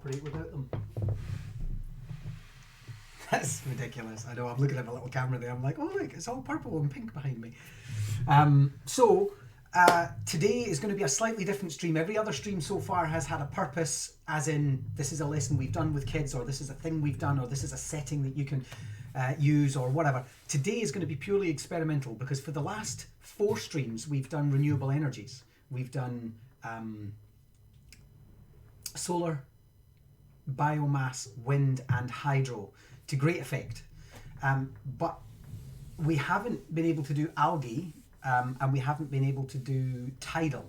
operate without them. That's ridiculous. I know, I'm looking at my little camera there. I'm like, oh look, it's all purple and pink behind me. Today is going to be a slightly different stream. Every other stream so far has had a purpose, as in this is a lesson we've done with kids, or this is a thing we've done, or this is a setting that you can use, or whatever. Today is going to be purely experimental, because for the last 4 streams we've done renewable energies. We've done solar, biomass, wind and hydro to great effect. But we haven't been able to do algae, and we haven't been able to do tidal.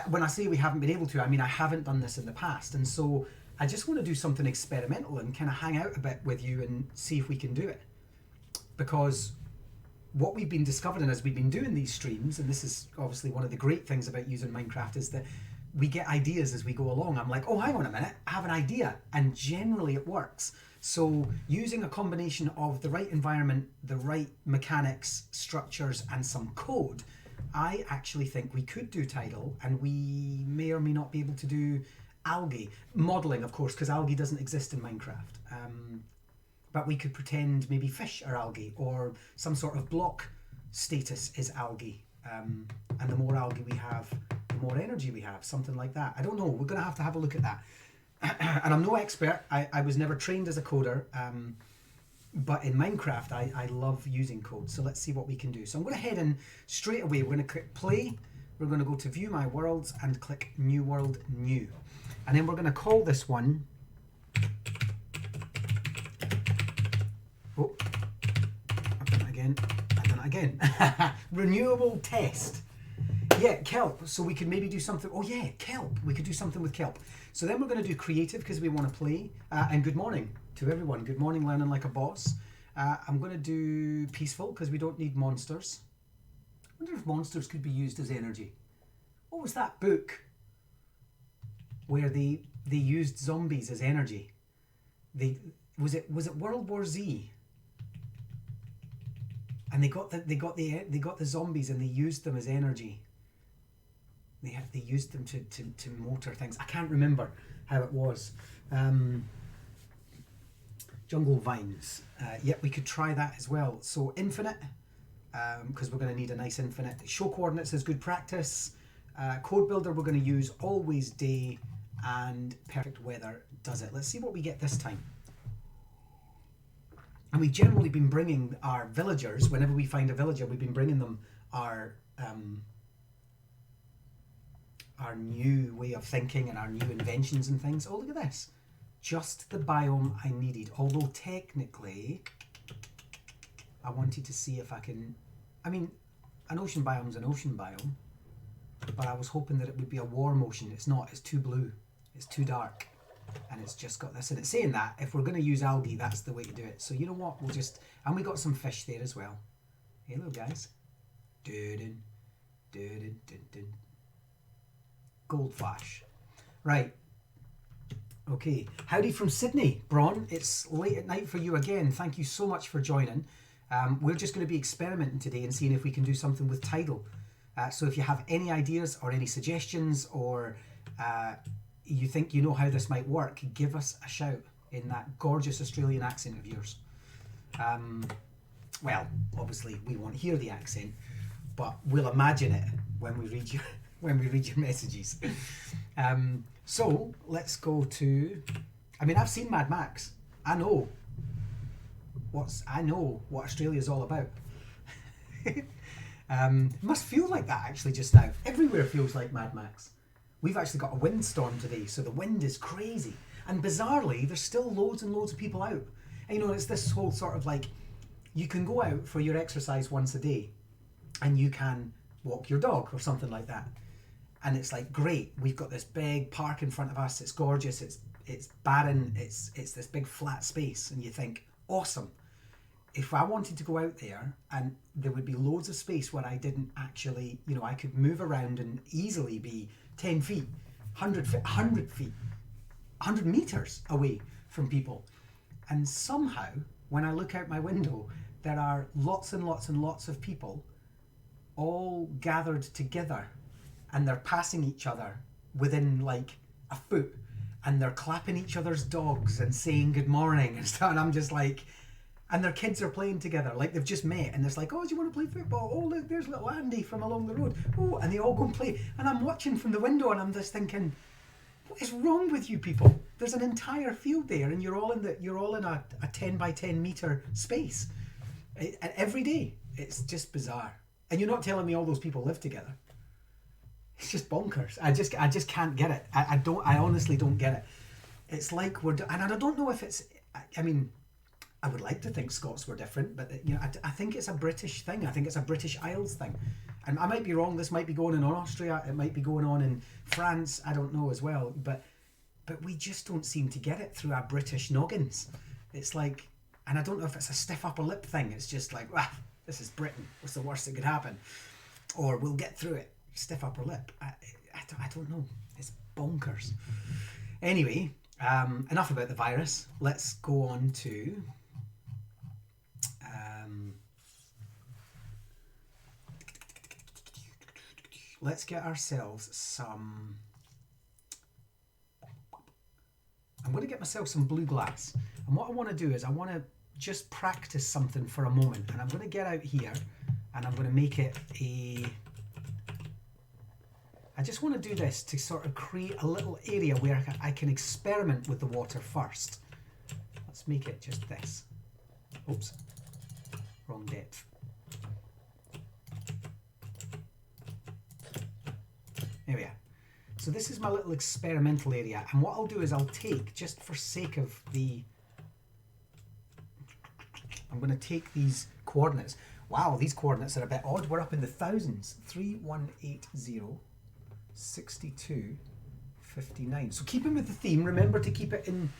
When I say we haven't been able to, I mean I haven't done this in the past, and so I just want to do something experimental and kind of hang out a bit with you and see if we can do it. Because what we've been discovering as we've been doing these streams, and this is obviously one of the great things about using Minecraft, is that we get ideas as we go along. I'm like, oh, hang on a minute, I have an idea, and generally it works. So using a combination of the right environment, the right mechanics, structures, and some code, I actually think we could do tidal, and we may or may not be able to do algae. Modeling, of course, because algae doesn't exist in Minecraft. But we could pretend maybe fish are algae, or some sort of block status is algae. And the more algae we have, the more energy we have, something like that. I don't know, we're going to have a look at that. And I'm no expert, I was never trained as a coder, but in Minecraft I love using code, so let's see what we can do. So I'm going to head in straight away. We're going to click play, we're going to go to view my worlds and click new world, new. And then we're going to call this one, oh, I've done it again, renewable test. Yeah, kelp. So we could maybe do something. Oh yeah, kelp. We could do something with kelp. So then we're going to do creative because we want to play. And good morning to everyone. Good morning, learning like a boss. I'm going to do peaceful because we don't need monsters. I wonder if monsters could be used as energy. What was that book where they used zombies as energy? Was it World War Z? And they got the zombies and they used them as energy. They used them to motor things. I can't remember how it was. Jungle vines. Yep, we could try that as well. So infinite, because we're going to need a nice infinite. Show coordinates is good practice. Code builder we're going to use always day, and perfect weather does it. Let's see what we get this time. And we've generally been bringing our villagers, whenever we find a villager, we've been bringing them our new way of thinking and our new inventions and things. Oh, look at this. Just the biome I needed. Although technically, I wanted to see if I can... I mean, an ocean biome's an ocean biome, but I was hoping that it would be a warm ocean. It's not. It's too blue. It's too dark. And it's just got this. And it's saying that if we're going to use algae, that's the way to do it. So you know what? We'll just... And we got some fish there as well. Hello, guys. Dun, dun, dun, dun. Goldfish. Right. Okay. Howdy from Sydney, Bron. It's late at night for you again. Thank you so much for joining. We're just going to be experimenting today and seeing if we can do something with Tidal. So if you have any ideas or any suggestions, or you think you know how this might work, give us a shout in that gorgeous Australian accent of yours. Well, obviously we won't hear the accent, but we'll imagine it when we read your messages. So let's go to... I mean, I've seen Mad Max. I know what Australia's all about. It must feel like that actually just now. Everywhere feels like Mad Max. We've actually got a windstorm today, so the wind is crazy. And bizarrely, there's still loads and loads of people out. And you know, it's this whole sort of like, you can go out for your exercise once a day and you can walk your dog or something like that. And it's like, great, we've got this big park in front of us, it's gorgeous, it's barren, it's this big flat space, and you think, awesome. If I wanted to go out there and there would be loads of space where I didn't actually, you know, I could move around and easily be 10 feet, 100 feet, 100 feet, 100 meters away from people. And somehow, when I look out my window, there are lots and lots and lots of people all gathered together, and they're passing each other within like a foot. and they're clapping each other's dogs and saying good morning and stuff, and I'm just like, and their kids are playing together, like they've just met, and it's like, oh, do you want to play football? Oh, look, there's little Andy from along the road. Oh, and they all go and play, and I'm watching from the window, and I'm just thinking, what is wrong with you people? There's an entire field there, and you're all in a 10 by 10 meter space, and every day. It's just bizarre, and you're not telling me all those people live together. It's just bonkers. I just can't get it. I honestly don't get it. It's like and I don't know if it's. I mean, I would like to think Scots were different, but I think it's a British thing. I think it's a British Isles thing, and I might be wrong. This might be going on in Austria. It might be going on in France. I don't know as well. But we just don't seem to get it through our British noggins. It's like, and I don't know if it's a stiff upper lip thing. It's just like, this is Britain. What's the worst that could happen? Or we'll get through it. Stiff upper lip. I don't know. It's bonkers. Anyway, enough about the virus. Let's go on to let's get ourselves some. I'm going to get myself some blue glass, and what I want to do is I want to just practice something for a moment, and I'm going to get out here and I'm going to make it I just want to do this to sort of create a little area where I can experiment with the water first. Let's make it just this. Oops, wrong depth. There we are. So this is my little experimental area, and what I'll do is I'll take, just for sake of I'm going to take these coordinates. Wow, these coordinates are a bit odd. We're up in the thousands. 3180, 62, 59. So keeping with the theme, remember to keep it in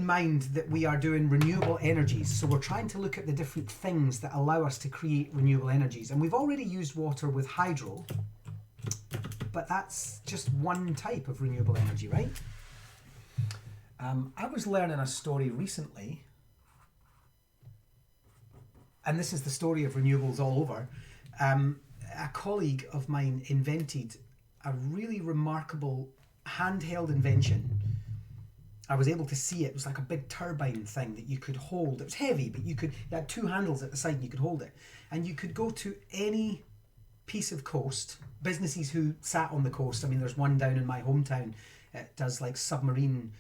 mind that we are doing renewable energies. So we're trying to look at the different things that allow us to create renewable energies. And we've already used water with hydro, but that's just one type of renewable energy, right? I was learning a story recently, and this is the story of renewables all over. A colleague of mine invented a really remarkable handheld invention. I was able to see it. It was like a big turbine thing that you could hold. It was heavy, but you had two handles at the side and you could hold it. And you could go to any piece of coast, businesses who sat on the coast. I mean, there's one down in my hometown. It does like submarine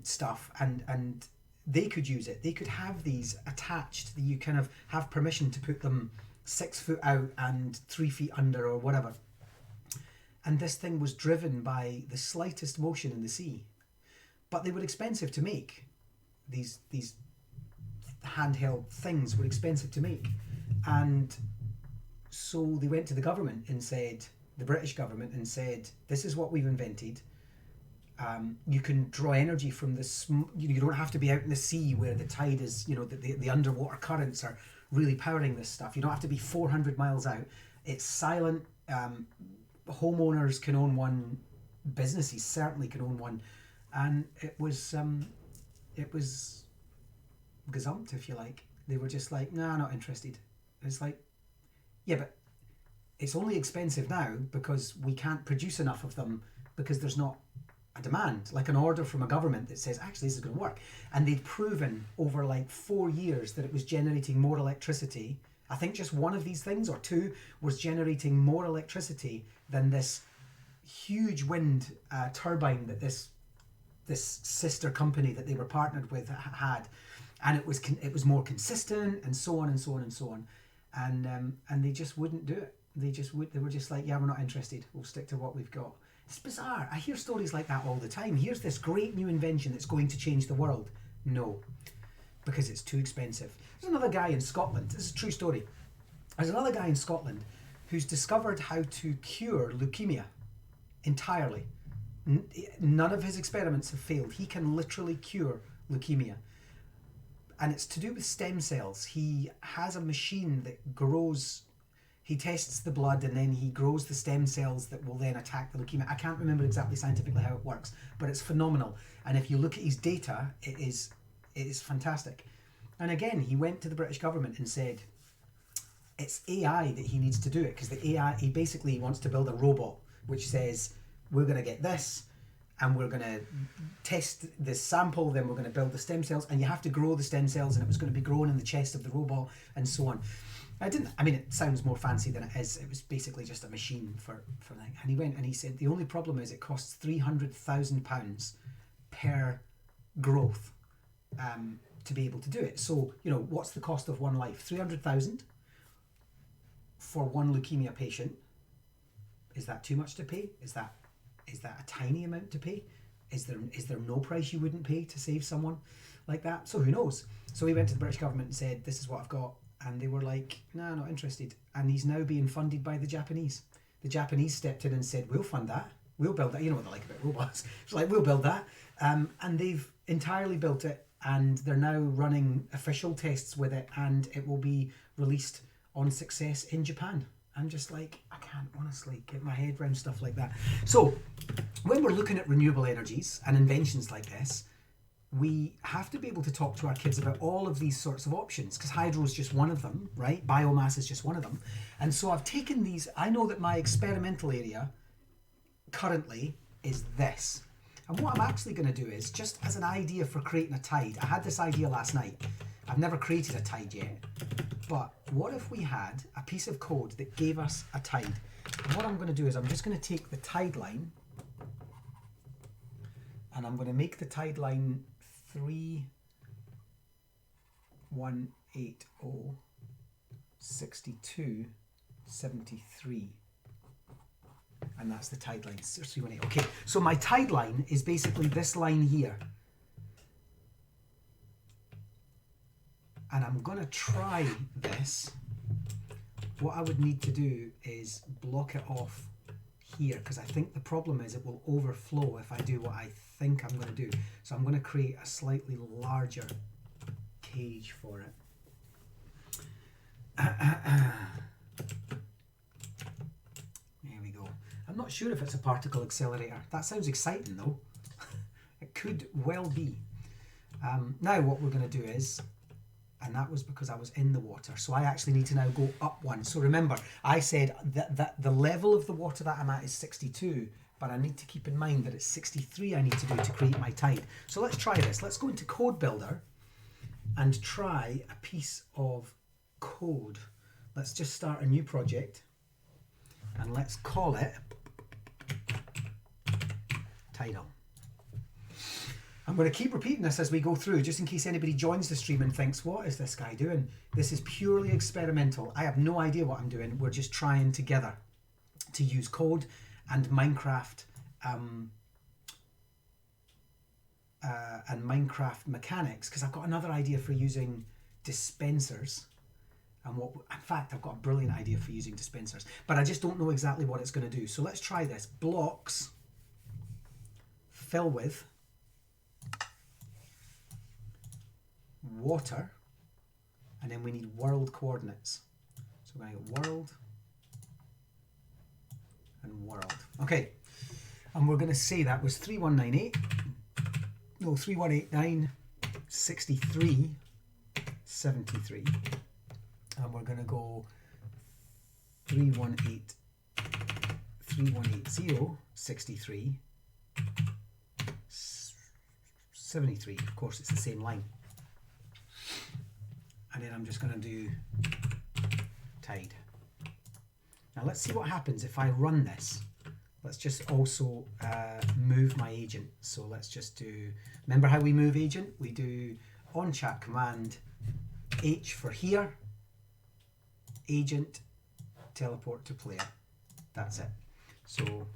stuff, and they could use it. They could have these attached. You kind of have permission to put them 6 foot out and 3 feet under or whatever. And this thing was driven by the slightest motion in the sea. But they were expensive to make. These handheld things were expensive to make. And so they went to the government and said, the British government, and said, this is what we've invented. You can draw energy from this. You don't have to be out in the sea where the tide is, the underwater currents are really powering this stuff. You don't have to be 400 miles out. It's silent. Homeowners can own one. Businesses certainly can own one. And it was gazumped, if you like. They were just like, nah, not interested. It's like, yeah, but it's only expensive now because we can't produce enough of them because there's not a demand, like an order from a government that says, actually, this is going to work. And they'd proven over like 4 years that it was generating more electricity. I think just one of these things, or two, was generating more electricity than this huge wind turbine that this sister company that they were partnered with had. And it was more consistent, and so on and so on and so on. And they just wouldn't do it. They were just like, yeah, we're not interested. We'll stick to what we've got. It's bizarre. I hear stories like that all the time. Here's this great new invention that's going to change the world. No, because it's too expensive. There's another guy in Scotland. This is a true story. There's another guy in Scotland who's discovered how to cure leukemia entirely. None of his experiments have failed. He can literally cure leukemia. And it's to do with stem cells. He has a machine that grows. He tests the blood and then he grows the stem cells that will then attack the leukemia. I can't remember exactly scientifically how it works, but it's phenomenal. And if you look at his data, it is fantastic. And again, he went to the British government and said, it's AI that he needs to do it, because the AI, he basically wants to build a robot which says, we're going to get this, and we're going to test this sample, then we're going to build the stem cells, and you have to grow the stem cells, and it was going to be grown in the chest of the robot, and so on. I mean, it sounds more fancy than it is. It was basically just a machine for like, and he went and he said, the only problem is it costs £300,000 per growth to be able to do it. So, you know, what's the cost of one life? 300,000 for one leukemia patient. Is that too much to pay? Is that a tiny amount to pay? Is there no price you wouldn't pay to save someone like that? So who knows? So he went to the British government and said, this is what I've got. And they were like, no, not interested. And he's now being funded by the Japanese. The Japanese stepped in and said, we'll fund that. We'll build that. You know what they like about robots. It's like, we'll build that. And they've entirely built it. And they're now running official tests with it. And it will be released on success in Japan. I'm just like, I can't honestly get my head around stuff like that. So when we're looking at renewable energies and inventions like this, we have to be able to talk to our kids about all of these sorts of options, because hydro is just one of them, right? Biomass is just one of them. And so I've taken these. I know that my experimental area currently is this. And what I'm actually going to do is, just as an idea for creating a tide, I had this idea last night. I've never created a tide yet. But what if we had a piece of code that gave us a tide? And what I'm going to do is I'm just going to take the tide line, and I'm going to make the tide line 31806273, and that's the tide line 318. Okay, so my tide line is basically this line here, and I'm going to try this. What I would need to do is block it off here, because I think the problem is it will overflow if I do what I think I'm going to do. So I'm going to create a slightly larger cage for it. There we go. I'm not sure if it's a particle accelerator. That sounds exciting though. It could well be. Now what we're going to do is, and that was because I was in the water, so I actually need to now go up one. So remember, I said that the level of the water that I'm at is 62, but I need to keep in mind that it's 63 I need to do to create my tide. So let's try this. Let's go into Code Builder and try a piece of code. Let's just start a new project, and let's call it Tidal. I'm going to keep repeating this as we go through, just in case anybody joins the stream and thinks, what is this guy doing? This is purely experimental. I have no idea what I'm doing. We're just trying together to use code and Minecraft mechanics, because I've got another idea for using dispensers. And in fact, I've got a brilliant idea for using dispensers, but I just don't know exactly what it's going to do. So let's try this. Blocks, fill with water, and then we need world coordinates. So we're going to get world and world. Okay, and we're going to say that was 3189.63.73, and we're going to go 3180.63.73. Of course, it's the same line. And then I'm just going to do tide. Now let's see what happens if I run this. Let's just also move my agent. So let's just do, remember how we move agent? We do on chat command H for here, agent, teleport to player. That's it. So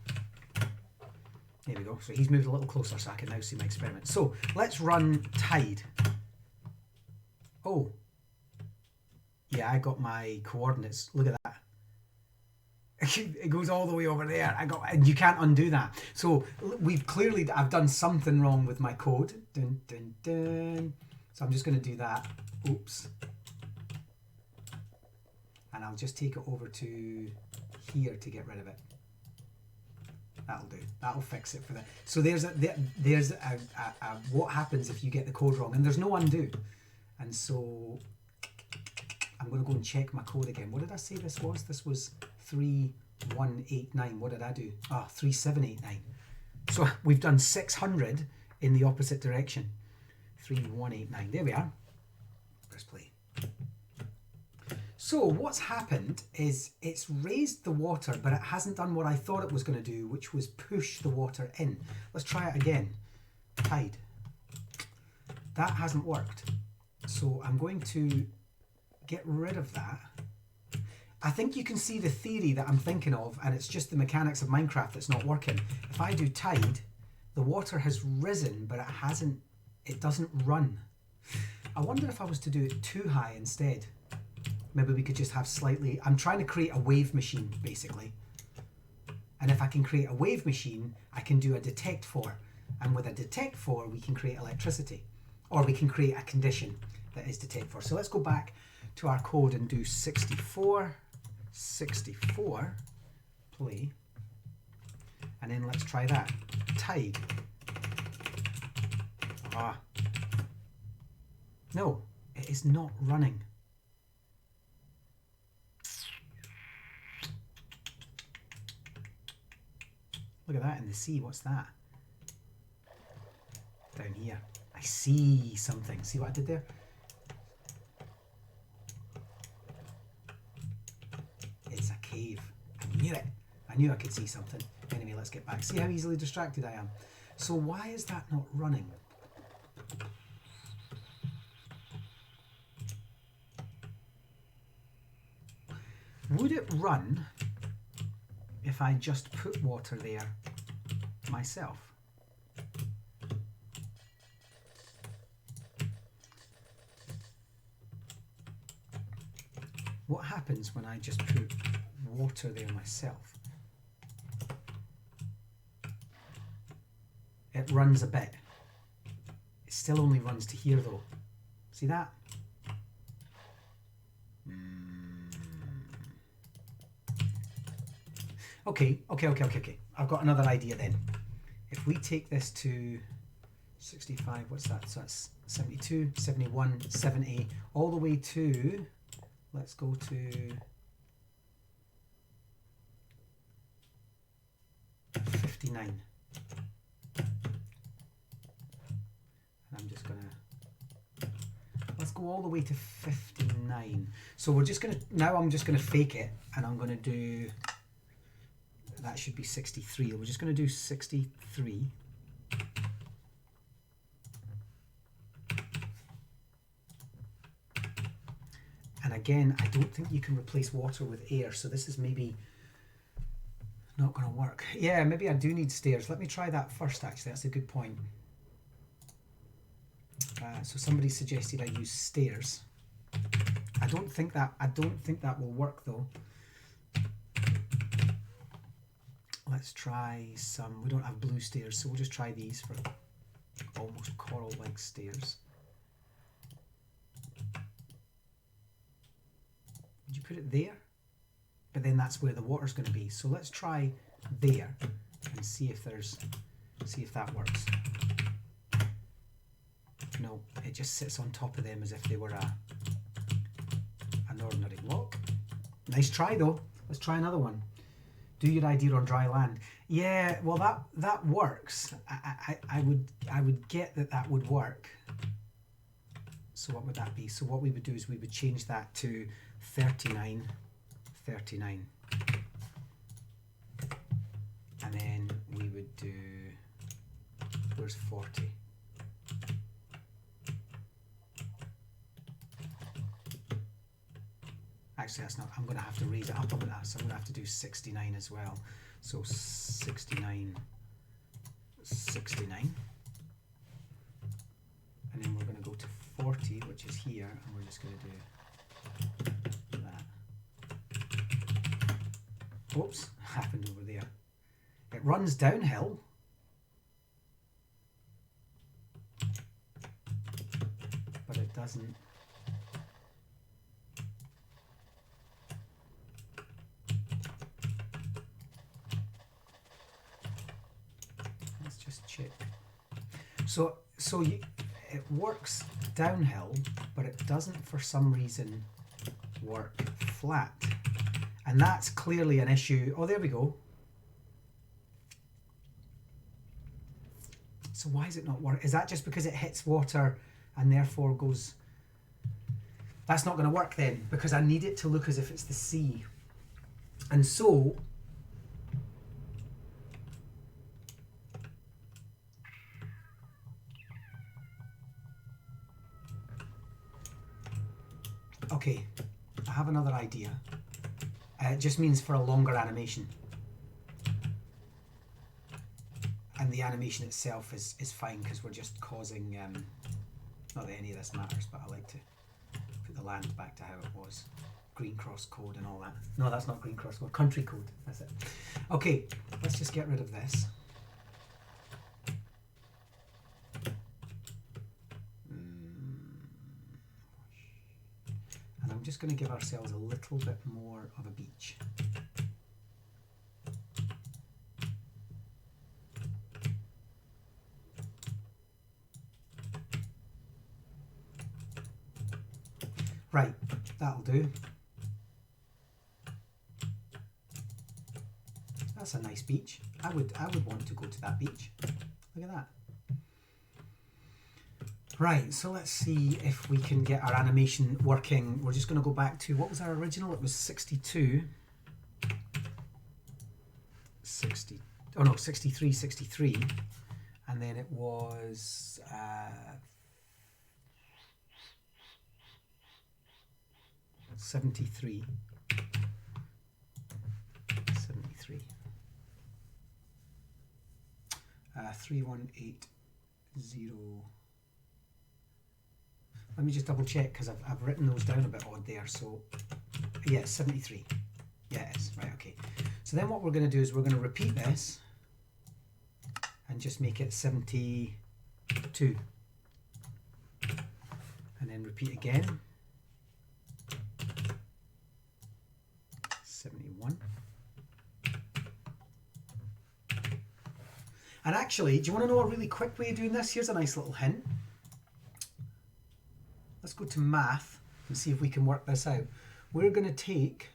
there we go. So he's moved a little closer so I can now see my experiment. So let's run tide. Oh, yeah, I got my coordinates. Look at that. It goes all the way over there. And you can't undo that. So I've done something wrong with my code. Dun, dun, dun. So I'm just going to do that. Oops. And I'll just take it over to here to get rid of it. That'll do. That'll fix it for that. So there's what happens if you get the code wrong, and there's no undo. And so I'm going to go and check my code again. What did I say this was? This was 3189. What did I do? 3789. So we've done 600 in the opposite direction. 3189. There we are. Press play. So what's happened is it's raised the water, but it hasn't done what I thought it was going to do, which was push the water in. Let's try it again. Tide. That hasn't worked. So I'm going to get rid of that. I think you can see the theory that I'm thinking of, and it's just the mechanics of Minecraft that's not working. If I do tide, the water has risen, but it doesn't run. I wonder if I was to do it too high instead. Maybe we could just have slightly... I'm trying to create a wave machine, basically. And if I can create a wave machine, I can do a detect for. And with a detect for, we can create electricity. Or we can create a condition that is detect for. So let's go back to our code and do 64, play. And then let's try that. Tide. No, it is not running. Look at that in the sea. What's that? Down here. I see something. See what I did there? It's a cave. I knew it. I knew I could see something. Anyway, let's get back. See how easily distracted I am. So why is that not running? Would it run if I just put water there myself? What happens when I just put water there myself? It runs a bit. It still only runs to here though. See that? Okay. I've got another idea then. If we take this to 65, what's that? So that's 72, 71, 70, all the way to, let's go to 59. And I'm just gonna, let's go all the way to 59. So we're just gonna, now I'm just gonna fake it, and I'm gonna do, that should be 63. We're just going to do 63. And again, I don't think you can replace water with air, so this is maybe not going to work. Yeah, maybe I do need stairs. Let me try that first, actually. That's a good point. So somebody suggested I use stairs. I don't think that will work though. Let's try some, we don't have blue stairs, so we'll just try these for almost coral-like stairs. Would you put it there? But then that's where the water's going to be. So let's try there and see if that works. No, it just sits on top of them as if they were an ordinary block. Nice try though. Let's try another one. Do your idea on dry land. Yeah, well that works. I would get that would work. So what would that be? So what we would do is we would change that to 39, 39. And then we would do, where's 40? Actually, that's not, I'm going to have to raise it up a bit, so I'm going to have to do 69 as well. So 69, 69. And then we're going to go to 40, which is here, and we're just going to do that. Whoops, happened over there. It runs downhill. But it doesn't. Check. So it works downhill, but it doesn't for some reason work flat, and that's clearly an issue. Oh, there we go. So why is it not work? Is that just because it hits water and therefore goes... That's not going to work then, because I need it to look as if it's the sea. And so... Okay, I have another idea. It just means for a longer animation. And the animation itself is fine, because we're just causing... not that any of this matters, but I like to put the land back to how it was. Green cross code and all that. No, that's not green cross code. Country code. That's it. Okay, let's just get rid of this. And I'm just going to give ourselves a little bit more of a beach. Right, that'll do. That's a nice beach. I would want to go to that beach. Look at that. Right, so let's see if we can get our animation working. We're just going to go back to, what was our original? It was 62. 63. And then it was... 73. 3180. Let me just double check, because I've written those down a bit odd there. So yeah, 73. Yeah, it is. Right, okay. So then what we're going to do is we're going to repeat this and just make it 72. And then repeat again. 71. And actually, do you want to know a really quick way of doing this? Here's a nice little hint. Let's go to math and see if we can work this out. We're going to take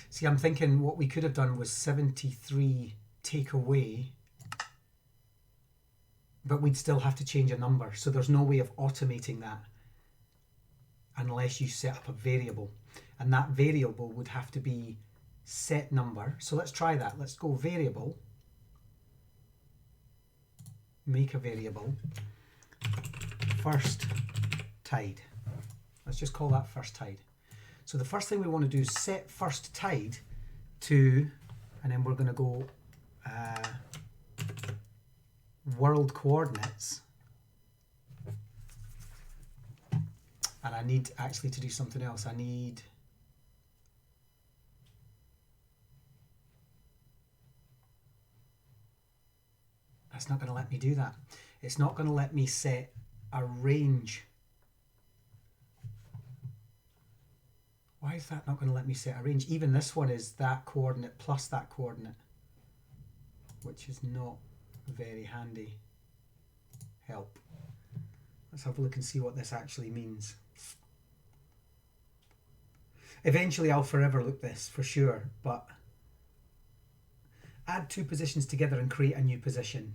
see, I'm thinking what we could have done was 73 take away, but we'd still have to change a number. So there's no way of automating that unless you set up a variable. And that variable would have to be set number. So let's try that. Let's go variable, make a variable, first tide. Let's just call that first tide. So the first thing we want to do is set first tide to, and then we're going to go world coordinates. And I need actually to do something else. I need that's not going to let me do that. It's not going to let me set a range. Why is that not going to let me set a range? Even this one is that coordinate plus that coordinate, which is not very handy. Help. Let's have a look and see what this actually means. Eventually I'll forever look this for sure, but add two positions together and create a new position.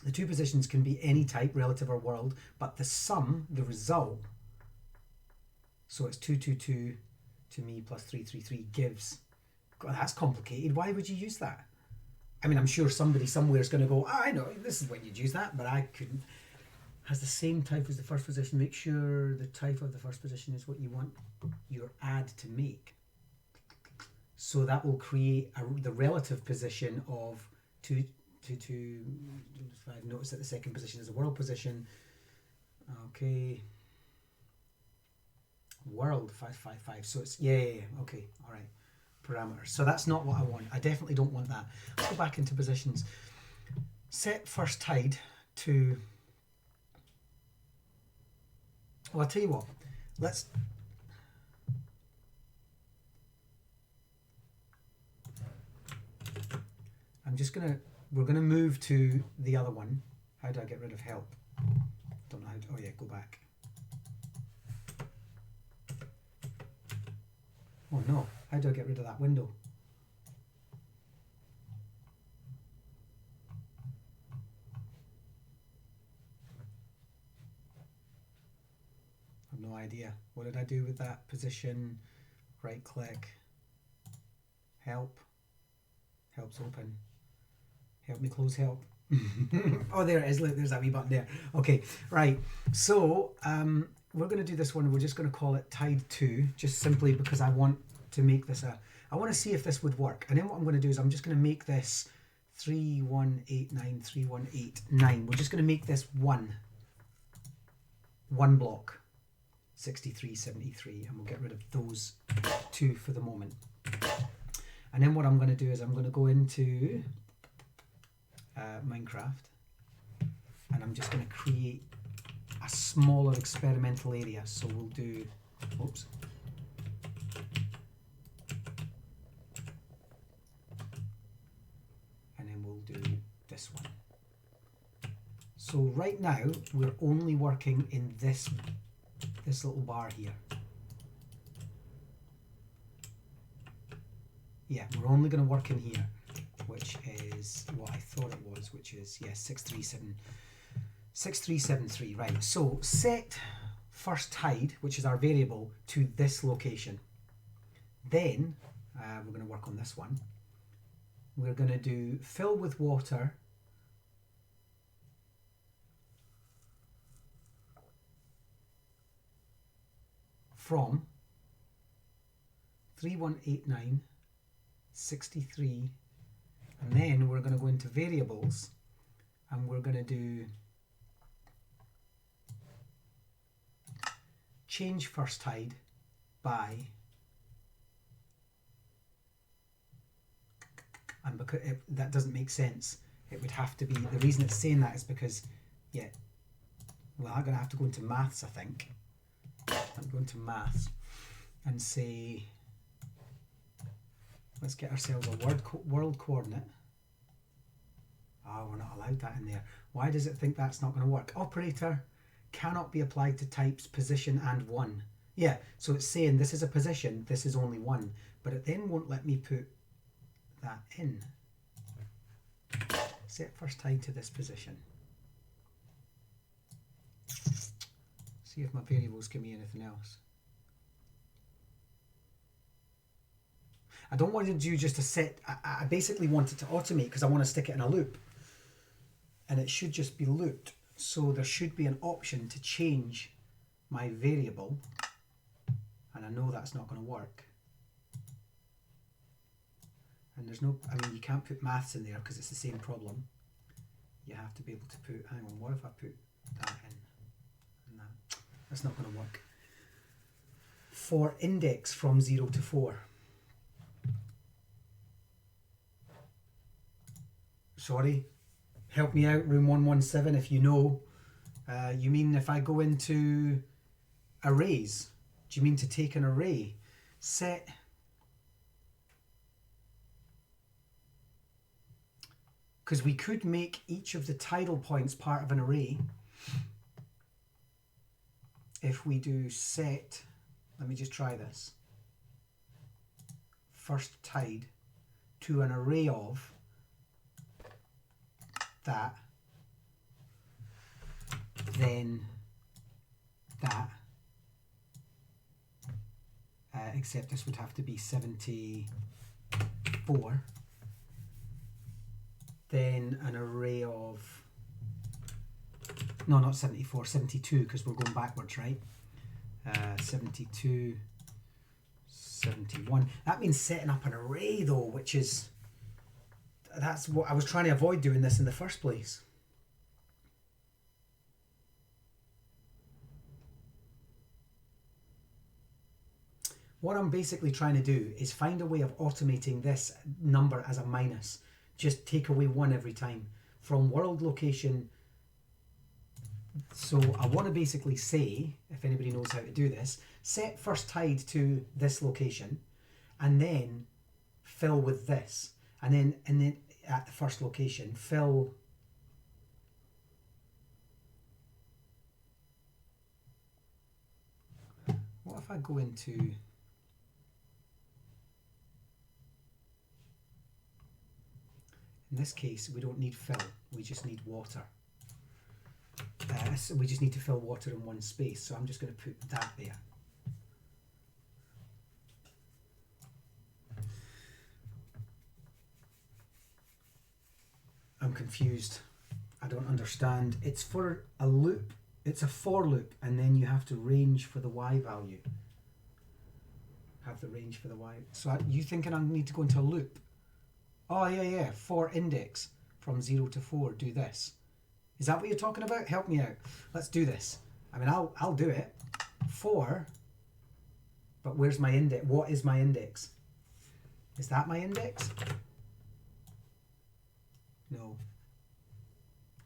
The two positions can be any type, relative or world, but the sum, the result, so it's 222 to me plus 333 gives, God, that's complicated. Why would you use that? I mean, I'm sure somebody somewhere is going to go, oh, I know, this is when you'd use that, but I couldn't. Has the same type as the first position. Make sure the type of the first position is what you want your add to make. So that will create the relative position of 2, 2, 2. Notice that the second position is a world position. Okay. World 555. So it's, yeah. Okay. All right. Parameters. So that's not what I want. I definitely don't want that. Let's go back into positions. Set first tide to... Well, I'll tell you what, we're going to move to the other one. How do I get rid of help? Oh yeah, go back. Oh no, how do I get rid of that window? I've no idea. What did I do with that position? Right click. Help. Help's open. Help me close help. Oh, there it is. Look, there's that wee button there. Okay, right. So we're going to do this one. We're just going to call it Tide 2, just simply because I want to make this I want to see if this would work. And then what I'm going to do is I'm just going to make this 3189, 3189. We're just going to make this one block, 6373, and we'll get rid of those two for the moment. And then what I'm going to do is I'm going to go into Minecraft, and I'm just going to create a smaller experimental area. So we'll do, oops, and then we'll do this one. So right now we're only working in this little bar here. Yeah, we're only going to work in here, which is what I thought it was, which is, yeah, 6373, right. So set first tide, which is our variable, to this location. Then we're going to work on this one. We're going to do fill with water from 3189 63, and then we're going to go into variables, and we're going to do change first tide by, and because that doesn't make sense, it would have to be, the reason it's saying that is because, yeah, well, I'm going to have to go into maths, I think. I'm going to maths and say, let's get ourselves a world coordinate. Oh, we're not allowed that in there. Why does it think that's not going to work? Operator cannot be applied to types position and 1. Yeah, so it's saying this is a position, this is only 1, but it then won't let me put that in. Set first tide to this position. See if my variables give me anything else. I don't want to do just a set. I basically want it to automate because I want to stick it in a loop. And it should just be looped. So there should be an option to change my variable. And I know that's not going to work. And there's no, I mean, you can't put maths in there because it's the same problem. You have to be able to put, hang on, what if I put that in? And that? That's not going to work. For index from 0 to 4. Sorry, help me out, room 117, if you know. You mean if I go into arrays? Do you mean to take an array? Set because we could make each of the tidal points part of an array. If we do set, let me just try this. First tide to an array of that, then that, except this would have to be 74, then an array of, no, not 74, 72, because we're going backwards, right? 72, 71. That means setting up an array though, which is, that's what I was trying to avoid doing this in the first place. What I'm basically trying to do is find a way of automating this number as a minus. Just take away 1 every time from world location. So I want to basically say, if anybody knows how to do this, set first tide to this location and then fill with this. And then at the first location, fill if I go into... In this case, we don't need fill, we just need water. So we just need to fill water in one space, so I'm just going to put that there. I'm confused. I don't understand. It's for a loop. It's a for loop, and then you have to range for the y value. Have the range for the y. So you thinking I need to go into a loop? Oh yeah. For index from 0 to 4, do this. Is that what you're talking about? Help me out. Let's do this. I mean, I'll do it. For, but where's my index? What is my index? Is that my index? No.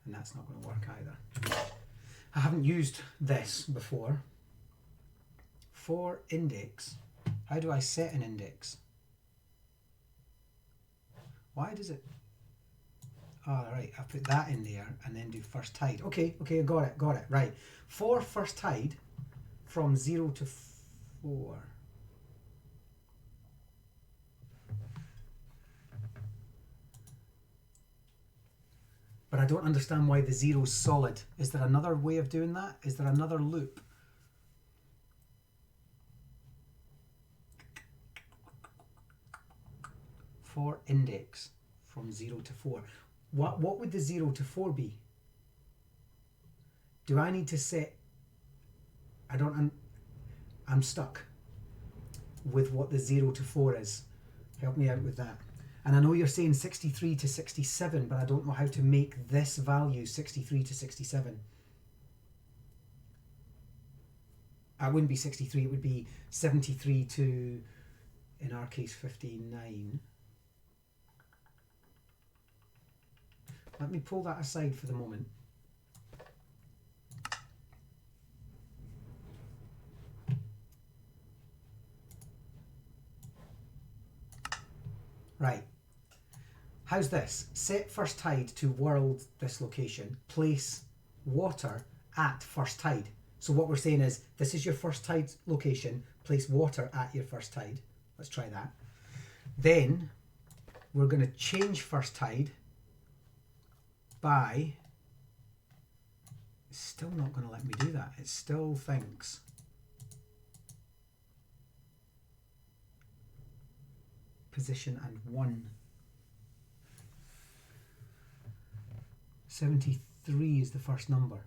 And that's not going to work either. I haven't used this before. For index, how do I set an index? Why does it... Oh, right, I put that in there and then do first tide. Okay, I got it, right. For first tide from 0 to 4. But I don't understand why the 0 is solid. Is there another way of doing that? Is there another loop? For index from 0 to 4. What would the 0 to 4 be? Do I need to set... I'm stuck with what the 0 to 4 is. Help me out with that. And I know you're saying 63 to 67, but I don't know how to make this value 63 to 67. It wouldn't be 63, it would be 73 to, in our case, 59. Let me pull that aside for the moment. Right. How's this? Set first tide to world this location. Place water at first tide. So what we're saying is, this is your first tide location. Place water at your first tide. Let's try that. Then we're going to change first tide by... It's still not going to let me do that. It still thinks... Position and 1. 73 is the first number.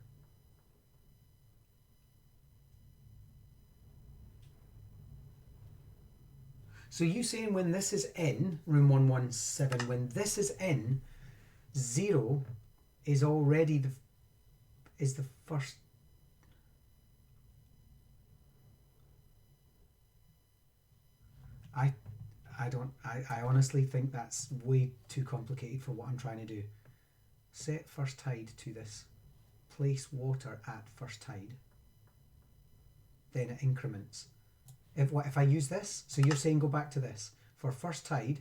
So you saying when this is in, room 117, when this is in, 0 is already the first. I honestly think that's way too complicated for what I'm trying to do. Set first tide to this. Place water at first tide. Then it increments. If I use this, so you're saying go back to this. For first tide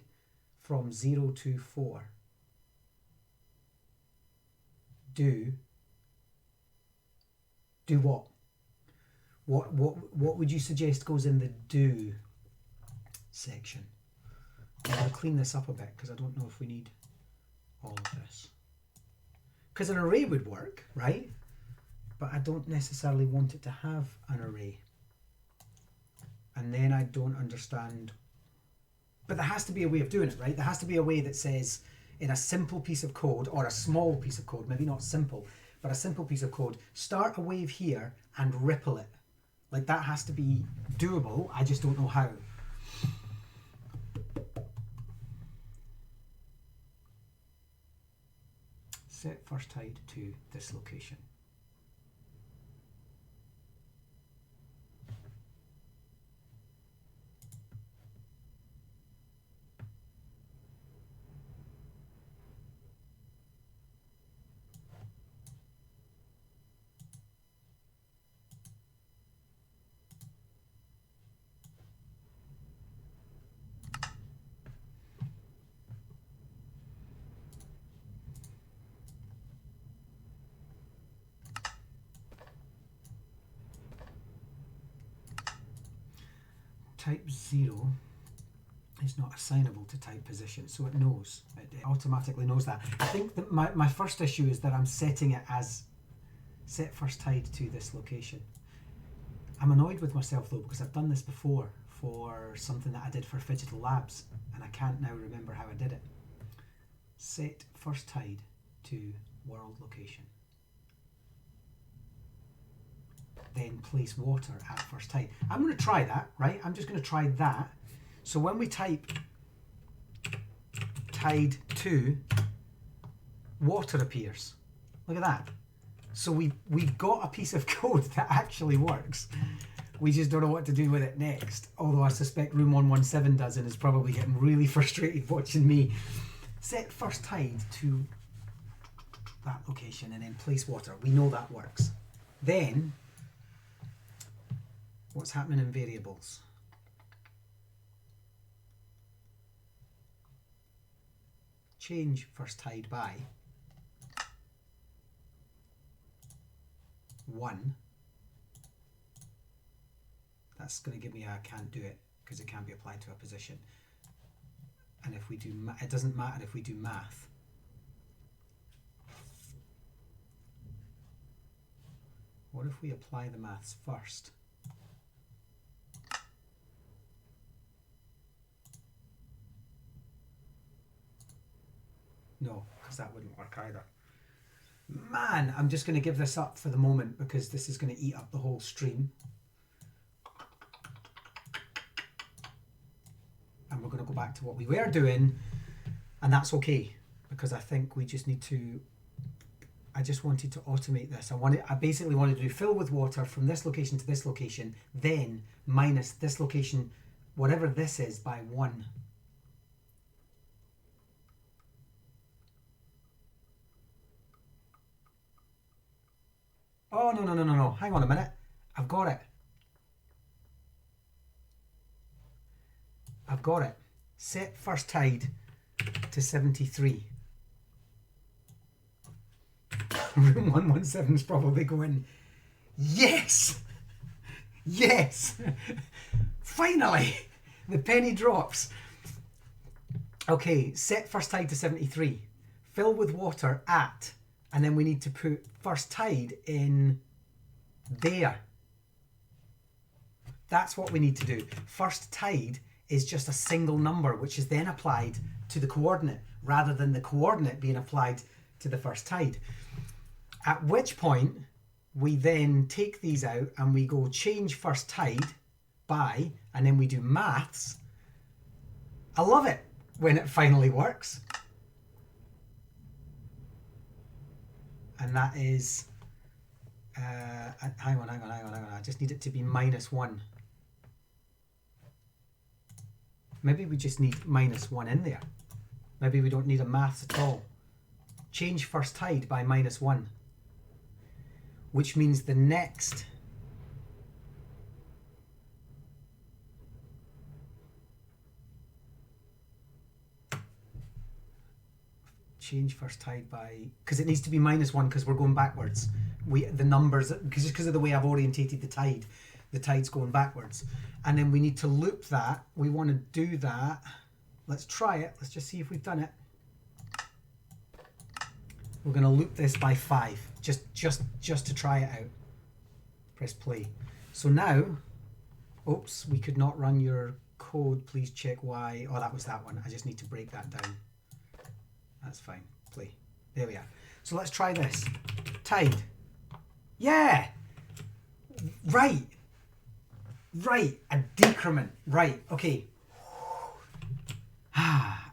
from 0 to 4. Do what? What would you suggest goes in the do section? I'm going to clean this up a bit because I don't know if we need all of this. Because an array would work, right? But I don't necessarily want it to have an array. And then I don't understand. But there has to be a way of doing it, right? There has to be a way that says in a simple piece of code or a small piece of code, maybe not simple, but a simple piece of code, start a wave here and ripple it. Like that has to be doable. I just don't know how. Set first tide to this location. type 0 is not assignable to type position, so it knows. It automatically knows that. I think that my first issue is that I'm setting it as set first tide to this location. I'm annoyed with myself though, because I've done this before for something that I did for Phygital Labs, and I can't now remember how I did it. Set first tide to world location. Then place water at first tide. I'm going to try that, right? I'm just going to try that. So when we type tide 2, water appears. Look at that. So we've got a piece of code that actually works. We just don't know what to do with it next. Although I suspect Room 117 does and is probably getting really frustrated watching me. Set first tide to that location and then place water. We know that works. Then, what's happening in variables? Change first tide by 1. That's going to give me a can't do it because it can't be applied to a position. And if we do, it doesn't matter if we do math. What if we apply the maths first? No, because that wouldn't work either. Man, I'm just going to give this up for the moment because this is going to eat up the whole stream. And we're going to go back to what we were doing, and that's okay, because I think we just need to, I just wanted to automate this. I basically wanted to do fill with water from this location to this location, then minus this location, whatever this is, by 1. Oh, no. Hang on a minute. I've got it. I've got it. Set first tide to 73. Room 117 is probably going, yes! Yes! Finally! The penny drops. Okay, set first tide to 73. Fill with water at, and then we need to put first tide in there. That's what we need to do. First tide is just a single number, which is then applied to the coordinate, rather than the coordinate being applied to the first tide. At which point, we then take these out and we go change first tide by, and then we do maths. I love it when it finally works. And that is, hang on. I just need it to be -1. Maybe we just need -1 in there. Maybe we don't need a maths at all. Change first tide by -1. Which means the next change first tide by, because it needs to be -1 because we're going backwards. The numbers, because of the way I've orientated the tide's going backwards. And then we need to loop that. We want to do that. Let's try it. Let's just see if we've done it. We're going to loop this by 5, just to try it out. Press play. So now, oops, we could not run your code. Please check why. Oh, that was that one. I just need to break that down. That's fine. Play. There we are. So let's try this. Tide. Yeah! Right. A decrement. Right. Okay.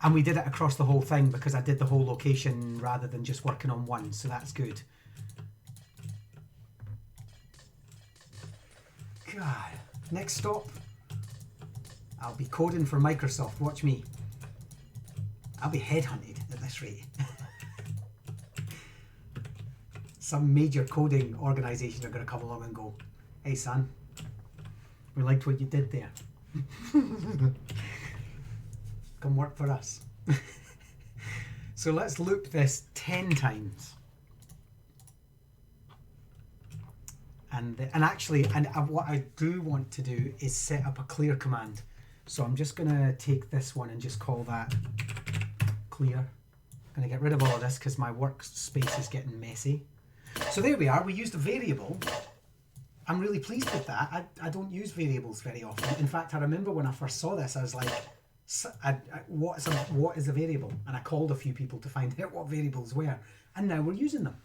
And we did it across the whole thing because I did the whole location rather than just working on one. So that's good. God. Next stop. I'll be coding for Microsoft. Watch me. I'll be headhunted at this rate. Some major coding organisation are going to come along and go, hey son, we liked what you did there. Come work for us. So let's loop this 10 times. What I do want to do is set up a clear command. So I'm just going to take this one and just call that clear. I'm going to get rid of all of this because my workspace is getting messy. So there we are. We used a variable. I'm really pleased with that. I don't use variables very often. In fact, I remember when I first saw this, I was like, what is a variable? And I called a few people to find out what variables were. And now we're using them.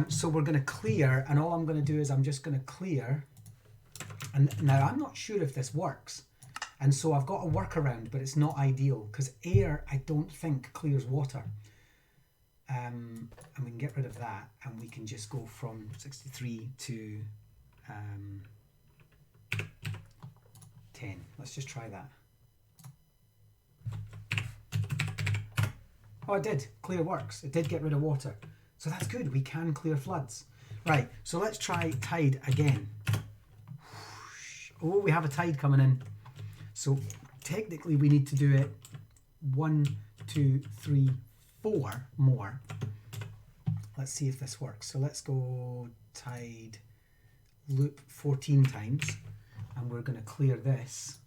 So we're going to clear, and all I'm going to do is I'm just going to clear. And now I'm not sure if this works. And so I've got a workaround, but it's not ideal because air, I don't think, clears water. And we can get rid of that, and we can just go from 63 to 10. Let's just try that. Oh, it did. Clear works. It did get rid of water. So that's good. We can clear floods. Right, so let's try tide again. Oh, we have a tide coming in. So technically we need to do it 1, 2, 3, 4 more. Let's see if this works. So let's go tide loop 14 times, and we're going to clear this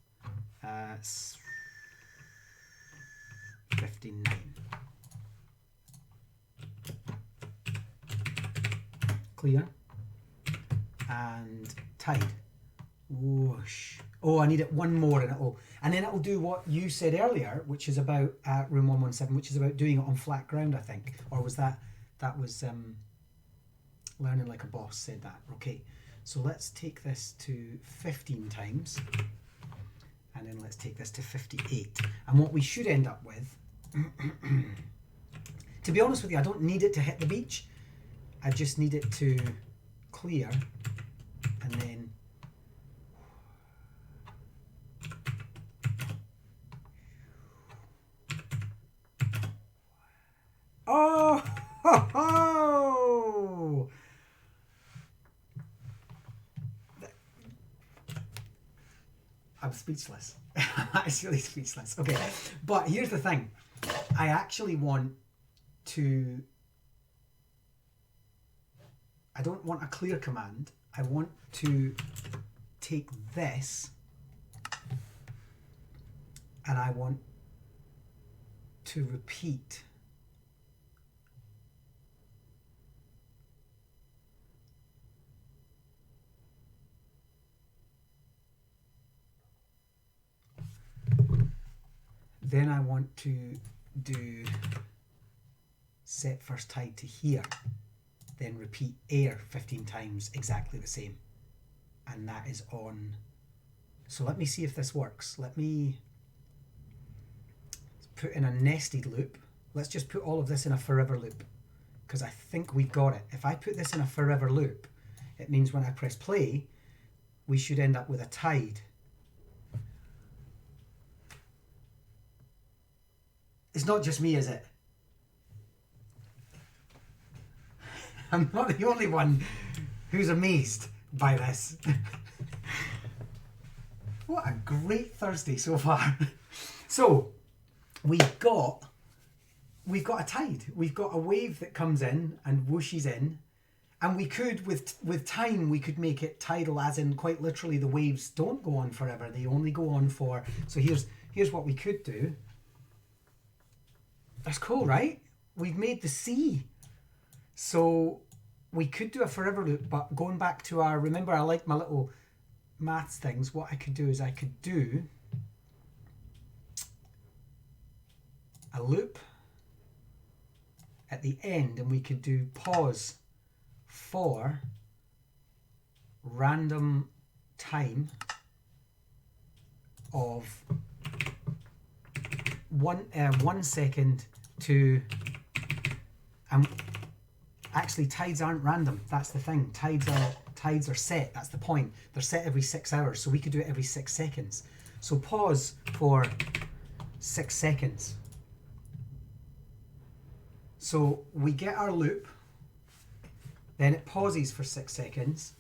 59. Clear and tide. Whoosh. Oh, I need it one more, and then it'll do what you said earlier, which is about room 117, which is about doing it on flat ground, I think. Or was that was learning like a boss said that. Okay, so let's take this to 15 times, and then let's take this to 58. And what we should end up with, to be honest with you, I don't need it to hit the beach. I just need it to clear, and then oh, ho, ho. I'm speechless. I'm actually speechless. Okay, but here's the thing. I actually want to... I don't want a clear command. I want to take this and I want to repeat then I want to do set first tide to here, then repeat air 15 times, exactly the same. And that is on. So let me see if this works. Let me put in a nested loop. Let's just put all of this in a forever loop, because I think we've got it. If I put this in a forever loop, it means when I press play, we should end up with a tide. It's not just me, is it? I'm not the only one who's amazed by this. What a great Thursday so far. So we've got a tide. We've got a wave that comes in and whooshes in, and we could, with time, we could make it tidal, as in quite literally the waves don't go on forever. They only go on for. So here's what we could do. That's cool, right? We've made the sea. So we could do a forever loop, but going back to our, remember I like my little maths things, what I could do is I could do a loop at the end, and we could do pause for random time of 1 second to, actually tides aren't random, that's the thing. Tides are set, that's the point. They're set every 6 hours, so we could do it every 6 seconds. So pause for 6 seconds. So we get our loop, then it pauses for 6 seconds,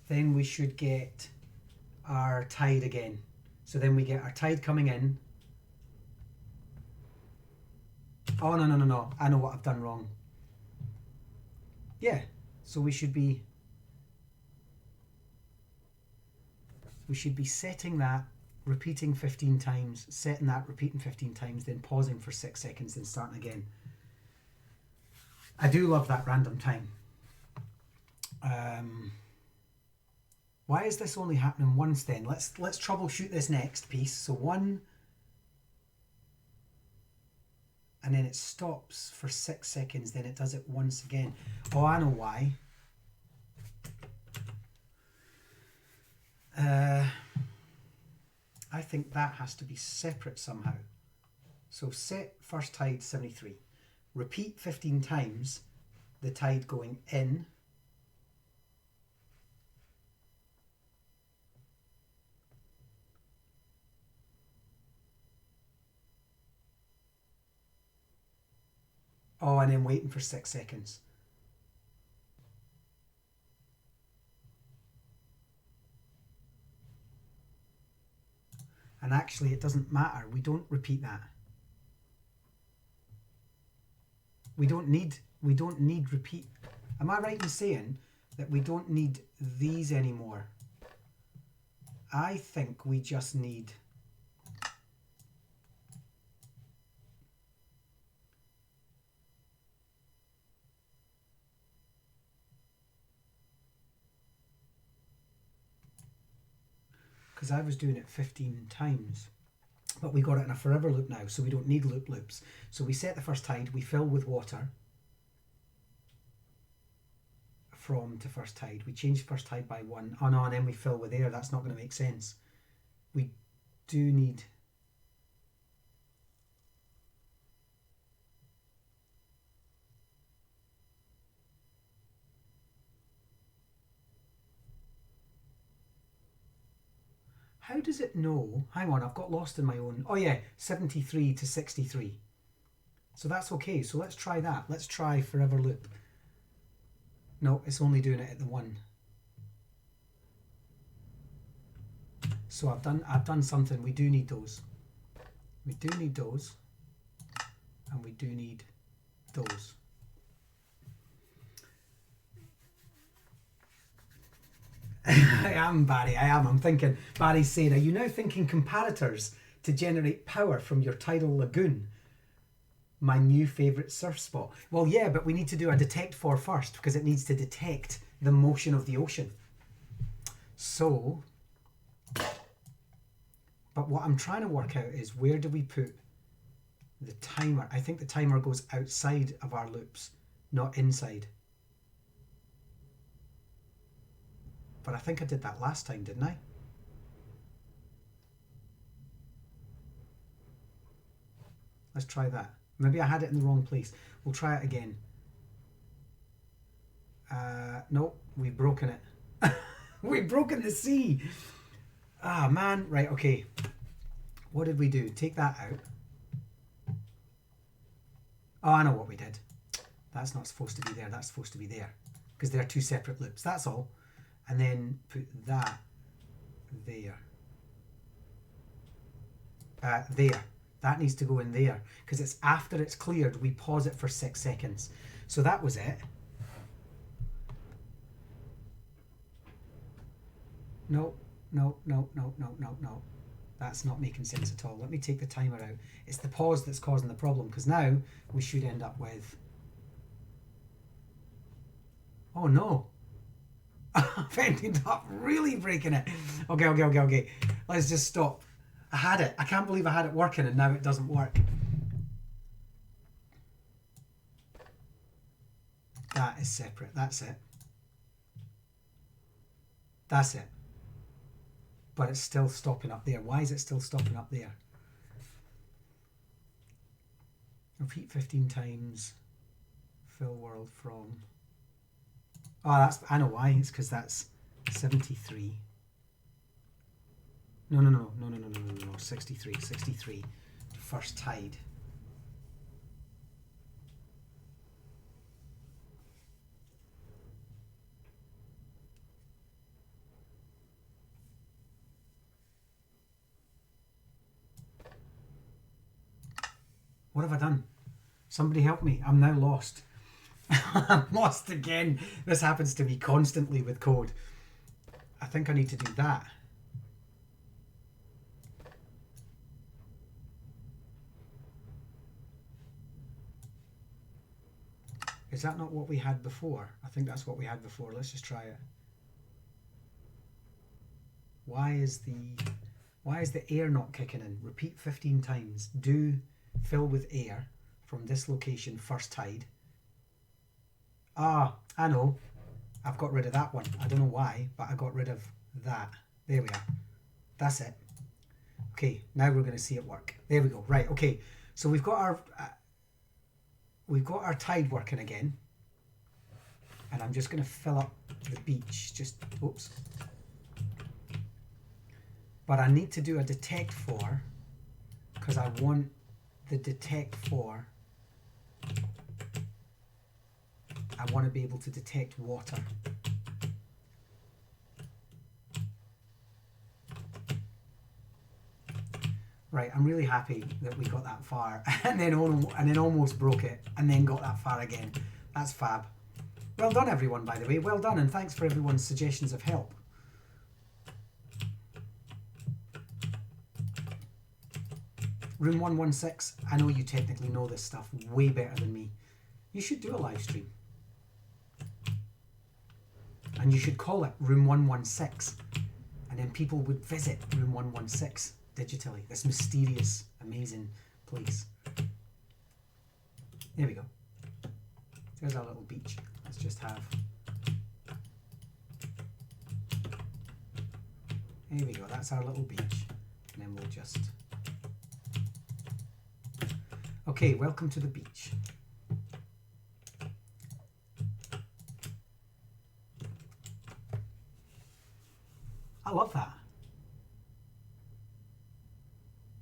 then we should get our tide again. So then we get our tide coming in. Oh, no. I know what I've done wrong. Yeah, so we should be we should be setting that, repeating 15 times, setting that, repeating 15 times, then pausing for 6 seconds, then starting again. I do love that random time. Why is this only happening once then? Let's troubleshoot this next piece. So 1, and then it stops for 6 seconds, then it does it once again. Oh, I know why. I think that has to be separate somehow. So set first tide 73. Repeat 15 times the tide going in. Oh, and then waiting for 6 seconds. And actually, it doesn't matter. We don't repeat that. We don't need repeat. Am I right in saying that we don't need these anymore? I think we just need because I was doing it 15 times, but we got it in a forever loop now, so we don't need loops. So we set the first tide, we fill with water from to first tide. We change first tide by 1. Oh no, and then we fill with air. That's not going to make sense. We do need... How does it know? Hang on, I've got lost in my own... Oh yeah, 73 to 63. So that's okay. So let's try that. Let's try forever loop. No, it's only doing it at the 1. So I've done something. We do need those. We do need those. And we do need those. I am, Barry, I am. I'm thinking, Barry's saying, are you now thinking comparators to generate power from your tidal lagoon? My new favourite surf spot. Well, yeah, but we need to do a detect for first because it needs to detect the motion of the ocean. So, but what I'm trying to work out is where do we put the timer? I think the timer goes outside of our loops, not inside. But I think I did that last time, didn't I? Let's try that. Maybe I had it in the wrong place. We'll try it again. No, we've broken it. We've broken the sea. Ah, man. Right, okay. What did we do? Take that out. Oh, I know what we did. That's not supposed to be there. That's supposed to be there. Because they're 2 separate loops. That's all. And then put that there. There. That needs to go in there. Because it's after it's cleared, we pause it for 6 seconds. So that was it. No. That's not making sense at all. Let me take the timer out. It's the pause that's causing the problem. Because now we should end up with... Oh no. I've ended up really breaking it. Okay. Let's just stop. I had it. I can't believe I had it working and now it doesn't work. That is separate. That's it. That's it. But it's still stopping up there. Why is it still stopping up there? Repeat 15 times. Fill world from... Oh, that's... I know why. It's because that's 73. No. 63. First tide. What have I done? Somebody help me. I'm now lost. I'm lost again. This happens to me constantly with code. I think I need to do that. Is that not what we had before? I think that's what we had before. Let's just try it. Why is the air not kicking in? Repeat 15 times. Do fill with air from this location, first tide. Ah, I know. I've got rid of that one. I don't know why, but I got rid of that. There we are. That's it. Okay, now we're going to see it work. There we go. Right, okay. So we've got our tide working again. And I'm just going to fill up the beach. Just, oops. But I need to do a detect for, because I want the detect for, I want to be able to detect water. Right, I'm really happy that we got that far and then almost broke it and then got that far again. That's fab. Well done everyone, by the way. Well done, and thanks for everyone's suggestions of help. Room 116, I know you technically know this stuff way better than me. You should do a live stream. And you should call it Room 116. And then people would visit Room 116 digitally. This mysterious, amazing place. There we go. There's our little beach. Let's just have... There we go. That's our little beach. And then we'll just... Okay, welcome to the beach. I love that.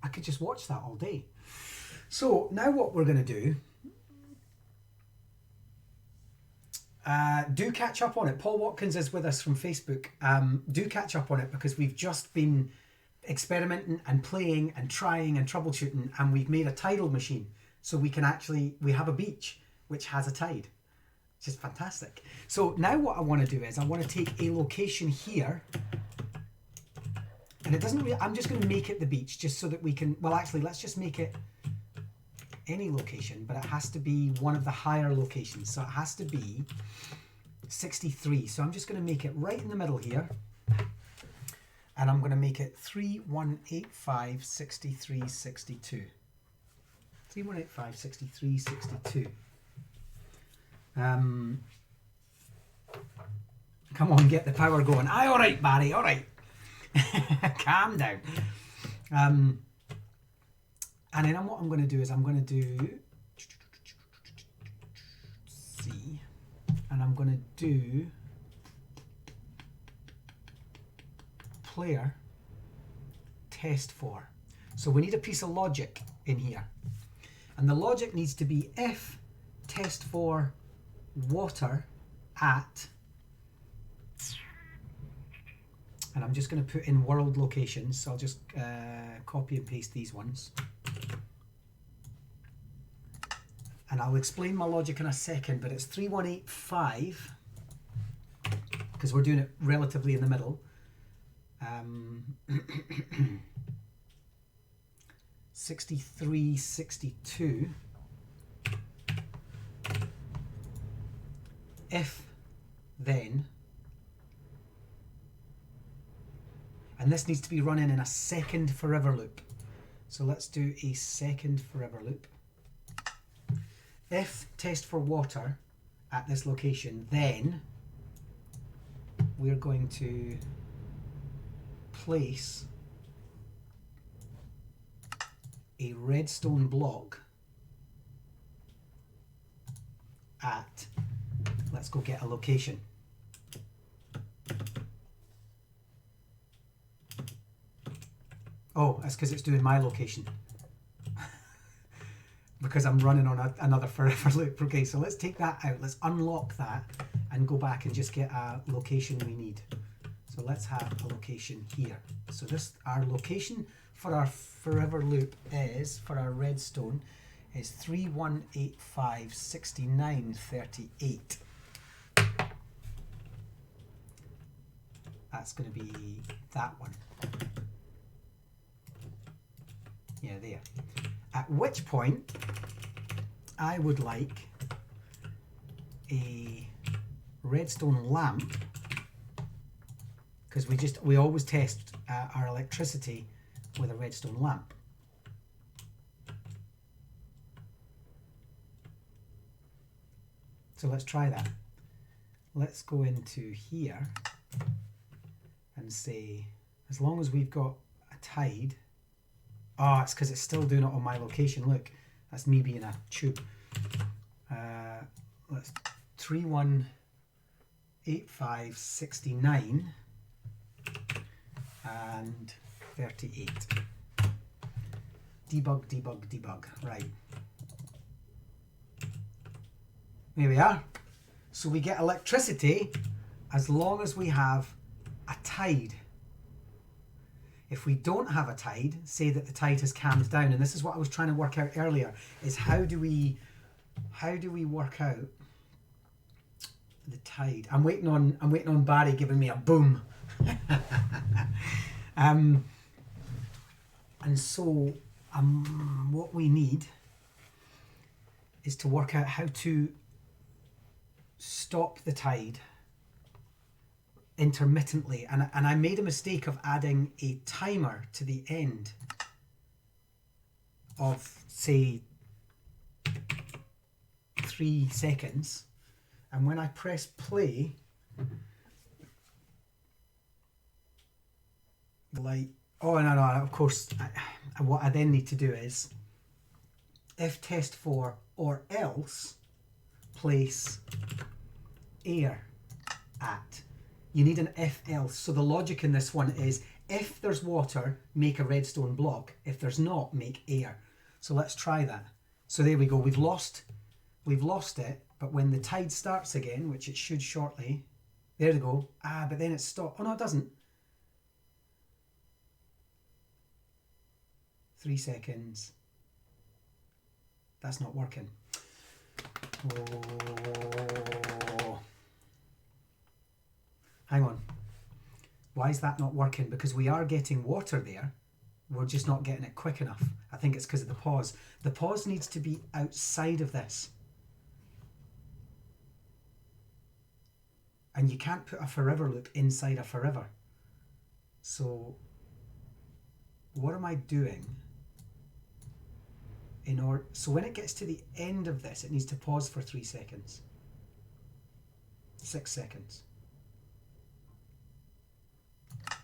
I could just watch that all day. So now what we're going to do, do catch up on it. Paul Watkins is with us from Facebook. Do catch up on it because we've just been experimenting and playing and trying and troubleshooting, and we've made a tidal machine. So we have a beach which has a tide, which is fantastic. So now what I want to do is I want to take a location here, and it doesn't really, I'm just going to make it the beach just so that we can, well actually let's just make it any location, but it has to be one of the higher locations. So it has to be 63. So I'm just going to make it right in the middle here. And I'm going to make it 3185 63 62. 3185 63 62. Come on, get the power going. Aye, all right, Barry, all right. Calm down. And then what I'm going to do is I'm going to do C, and I'm going to do player test for. So we need a piece of logic in here, and the logic needs to be if test for water at, and I'm just going to put in world locations, so I'll just copy and paste these ones, and I'll explain my logic in a second, but it's 3185 because we're doing it relatively in the middle. 63 62 if then, and this needs to be running in a second forever loop. So let's do a second forever loop. If test for water at this location, then we're going to place a redstone block at, let's go get a location. Oh, that's because it's doing my location. Because I'm running on another forever loop. Okay, so let's take that out. Let's unlock that and go back and just get a location we need. So let's have a location here. So this, our location for our forever loop is, for our redstone, is 3185 69 38. That's going to be that one. Yeah, there. At which point I would like a redstone lamp, because we always test our electricity with a redstone lamp. So let's try that. Let's go into here and say, as long as we've got a tide. Oh, it's because it's still doing it on my location. Look, that's me being a tube. Let's 318569 and 38. Debug, debug, debug. Right. There we are. So we get electricity as long as we have a tide. If we don't have a tide, say that the tide has calmed down, and this is what I was trying to work out earlier, is how do we work out the tide? I'm waiting on Barry giving me a boom. And so what we need is to work out how to stop the tide intermittently, and I made a mistake of adding a timer to the end of, say, 3 seconds, and when I press play, the light, oh no, of course, what I then need to do is if test for or else place air at. You need an if else. So the logic in this one is if there's water, make a redstone block. If there's not, make air. So let's try that. So there we go. We've lost it, but when the tide starts again, which it should shortly, there we go. But then it stopped. Oh no, it doesn't. 3 seconds. That's not working. Oh. Hang on. Why is that not working? Because we are getting water there. We're just not getting it quick enough. I think it's because of the pause. The pause needs to be outside of this. And you can't put a forever loop inside a forever. So what am I doing? So when it gets to the end of this, it needs to pause for 3 seconds. 6 seconds.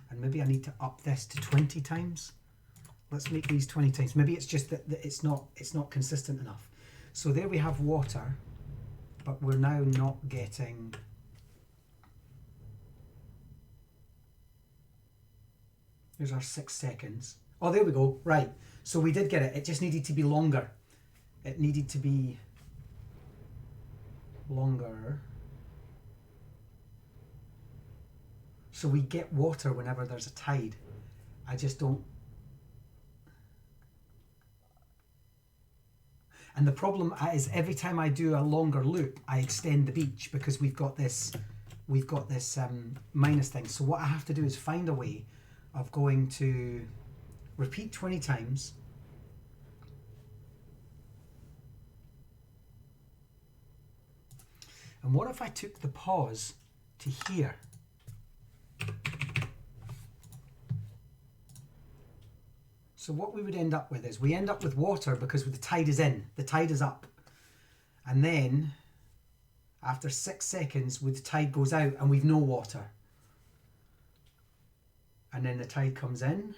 And maybe I need to up this to 20 times. Let's make these 20 times. Maybe it's just that it's not consistent enough. So there we have water, but we're now not getting. Here's our 6 seconds. Oh, there we go. Right. So we did get it. It just needed to be longer. It needed to be longer. So we get water whenever there's a tide. I just don't. And the problem is every time I do a longer loop, I extend the beach because we've got this minus thing. So what I have to do is find a way of going to repeat 20 times. And what if I took the pause to here? So what we would end up with is we end up with water because the tide is in, the tide is up. And then after 6 seconds, the tide goes out and we've no water. And then the tide comes in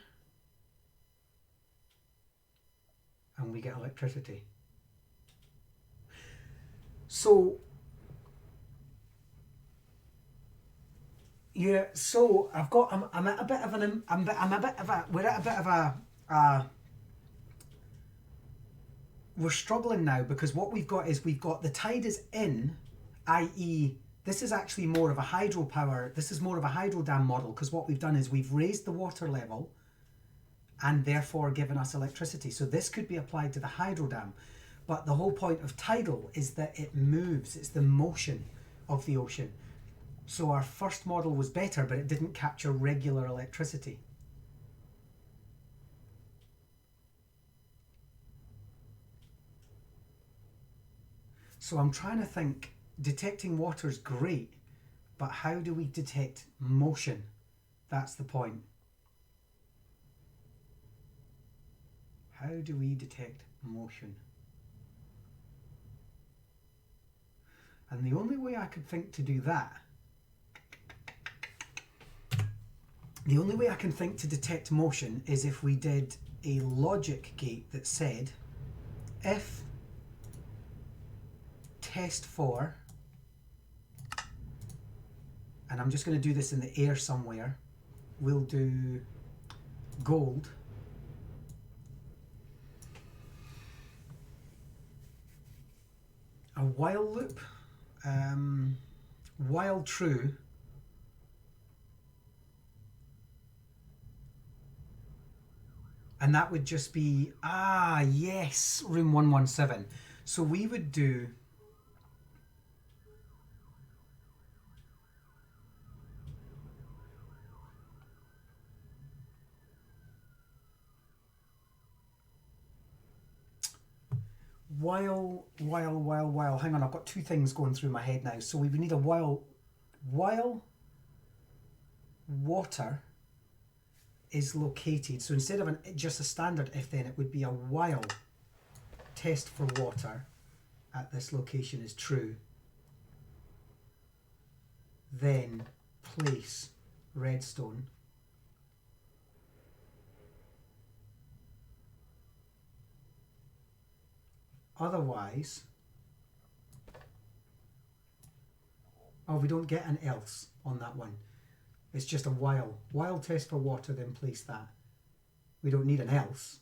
and we get electricity. So yeah, so I'm at a bit of we're struggling now because what we've got is the tide is in, i.e. this is actually more of a hydropower, this is more of a hydro dam model, because what we've done is we've raised the water level and therefore given us electricity. So this could be applied to the hydro dam. But the whole point of tidal is that it moves, it's the motion of the ocean. So our first model was better, but it didn't capture regular electricity. So I'm trying to think detecting water is great, but how do we detect motion? That's the point. How do we detect motion? And the only way I could think to do that, the only way I can think to detect motion is if we did a logic gate that said, if test for, and I'm just going to do this in the air somewhere, we'll do gold. A while loop, while true, and that would just be, yes, room 117. So we would do while, hang on, I've got two things going through my head now. So we would need a while water is located. So instead of just a standard if, then it would be a while test for water at this location is true, then place redstone. Otherwise, we don't get an else on that one. It's just a while test for water, then place that. We don't need an else.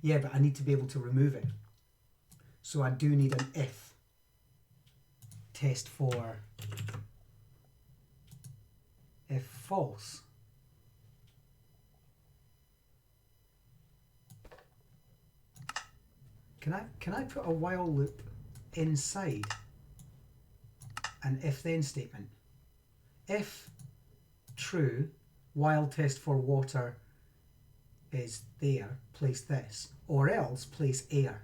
Yeah, but I need to be able to remove it. So I do need an if test for, if false. Can I put a while loop inside an if then statement? If true, while test for water is there, place this, or else place air.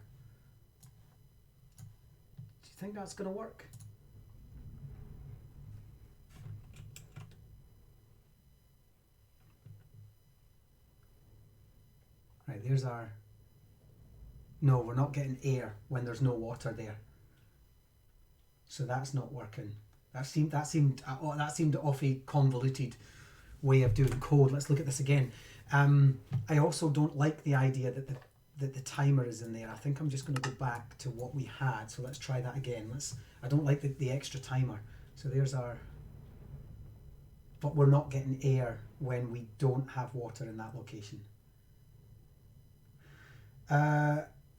Do you think that's going to work? Right, there's our... No, we're not getting air when there's no water there. So that's not working. That seemed an awfully convoluted way of doing code. Let's look at this again. I also don't like the idea that the timer is in there. I think I'm just going to go back to what we had. So let's try that again. I don't like the extra timer. So there's our... But we're not getting air when we don't have water in that location.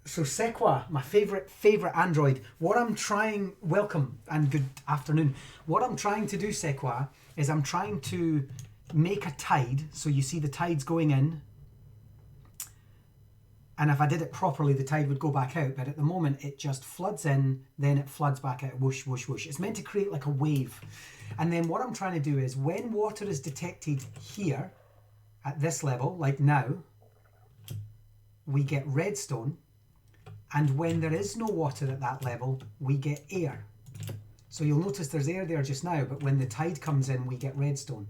So Sequa, my favorite Android. What I'm trying, welcome and good afternoon. What I'm trying to do, Sequa, is I'm trying to make a tide. So you see the tide's going in. And if I did it properly, the tide would go back out. But at the moment, it just floods in, then it floods back out, whoosh, whoosh, whoosh. It's meant to create like a wave. And then what I'm trying to do is when water is detected here at this level, like now, we get redstone. And when there is no water at that level, we get air. So you'll notice there's air there just now, but when the tide comes in, we get redstone.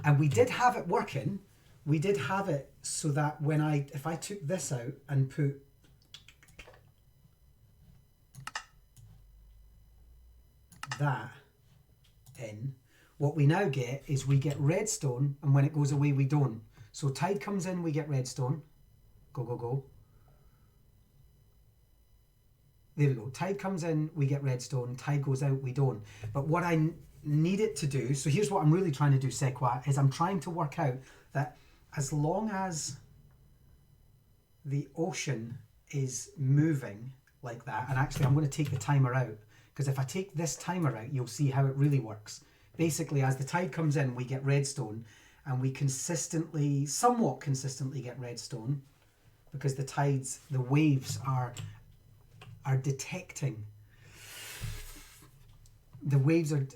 And we did have it working. We did have it so that if I took this out and put that in, what we now get is we get redstone, and when it goes away, we don't. So tide comes in, we get redstone. Go, go, go. There we go. Tide comes in, we get redstone. Tide goes out, we don't. But what I need it to do, so here's what I'm really trying to do, Sequa, is I'm trying to work out that as long as the ocean is moving like that, and actually I'm going to take the timer out, because if I take this timer out, you'll see how it really works. Basically, as the tide comes in, we get redstone, and we somewhat consistently get redstone, because the waves are detecting. The waves are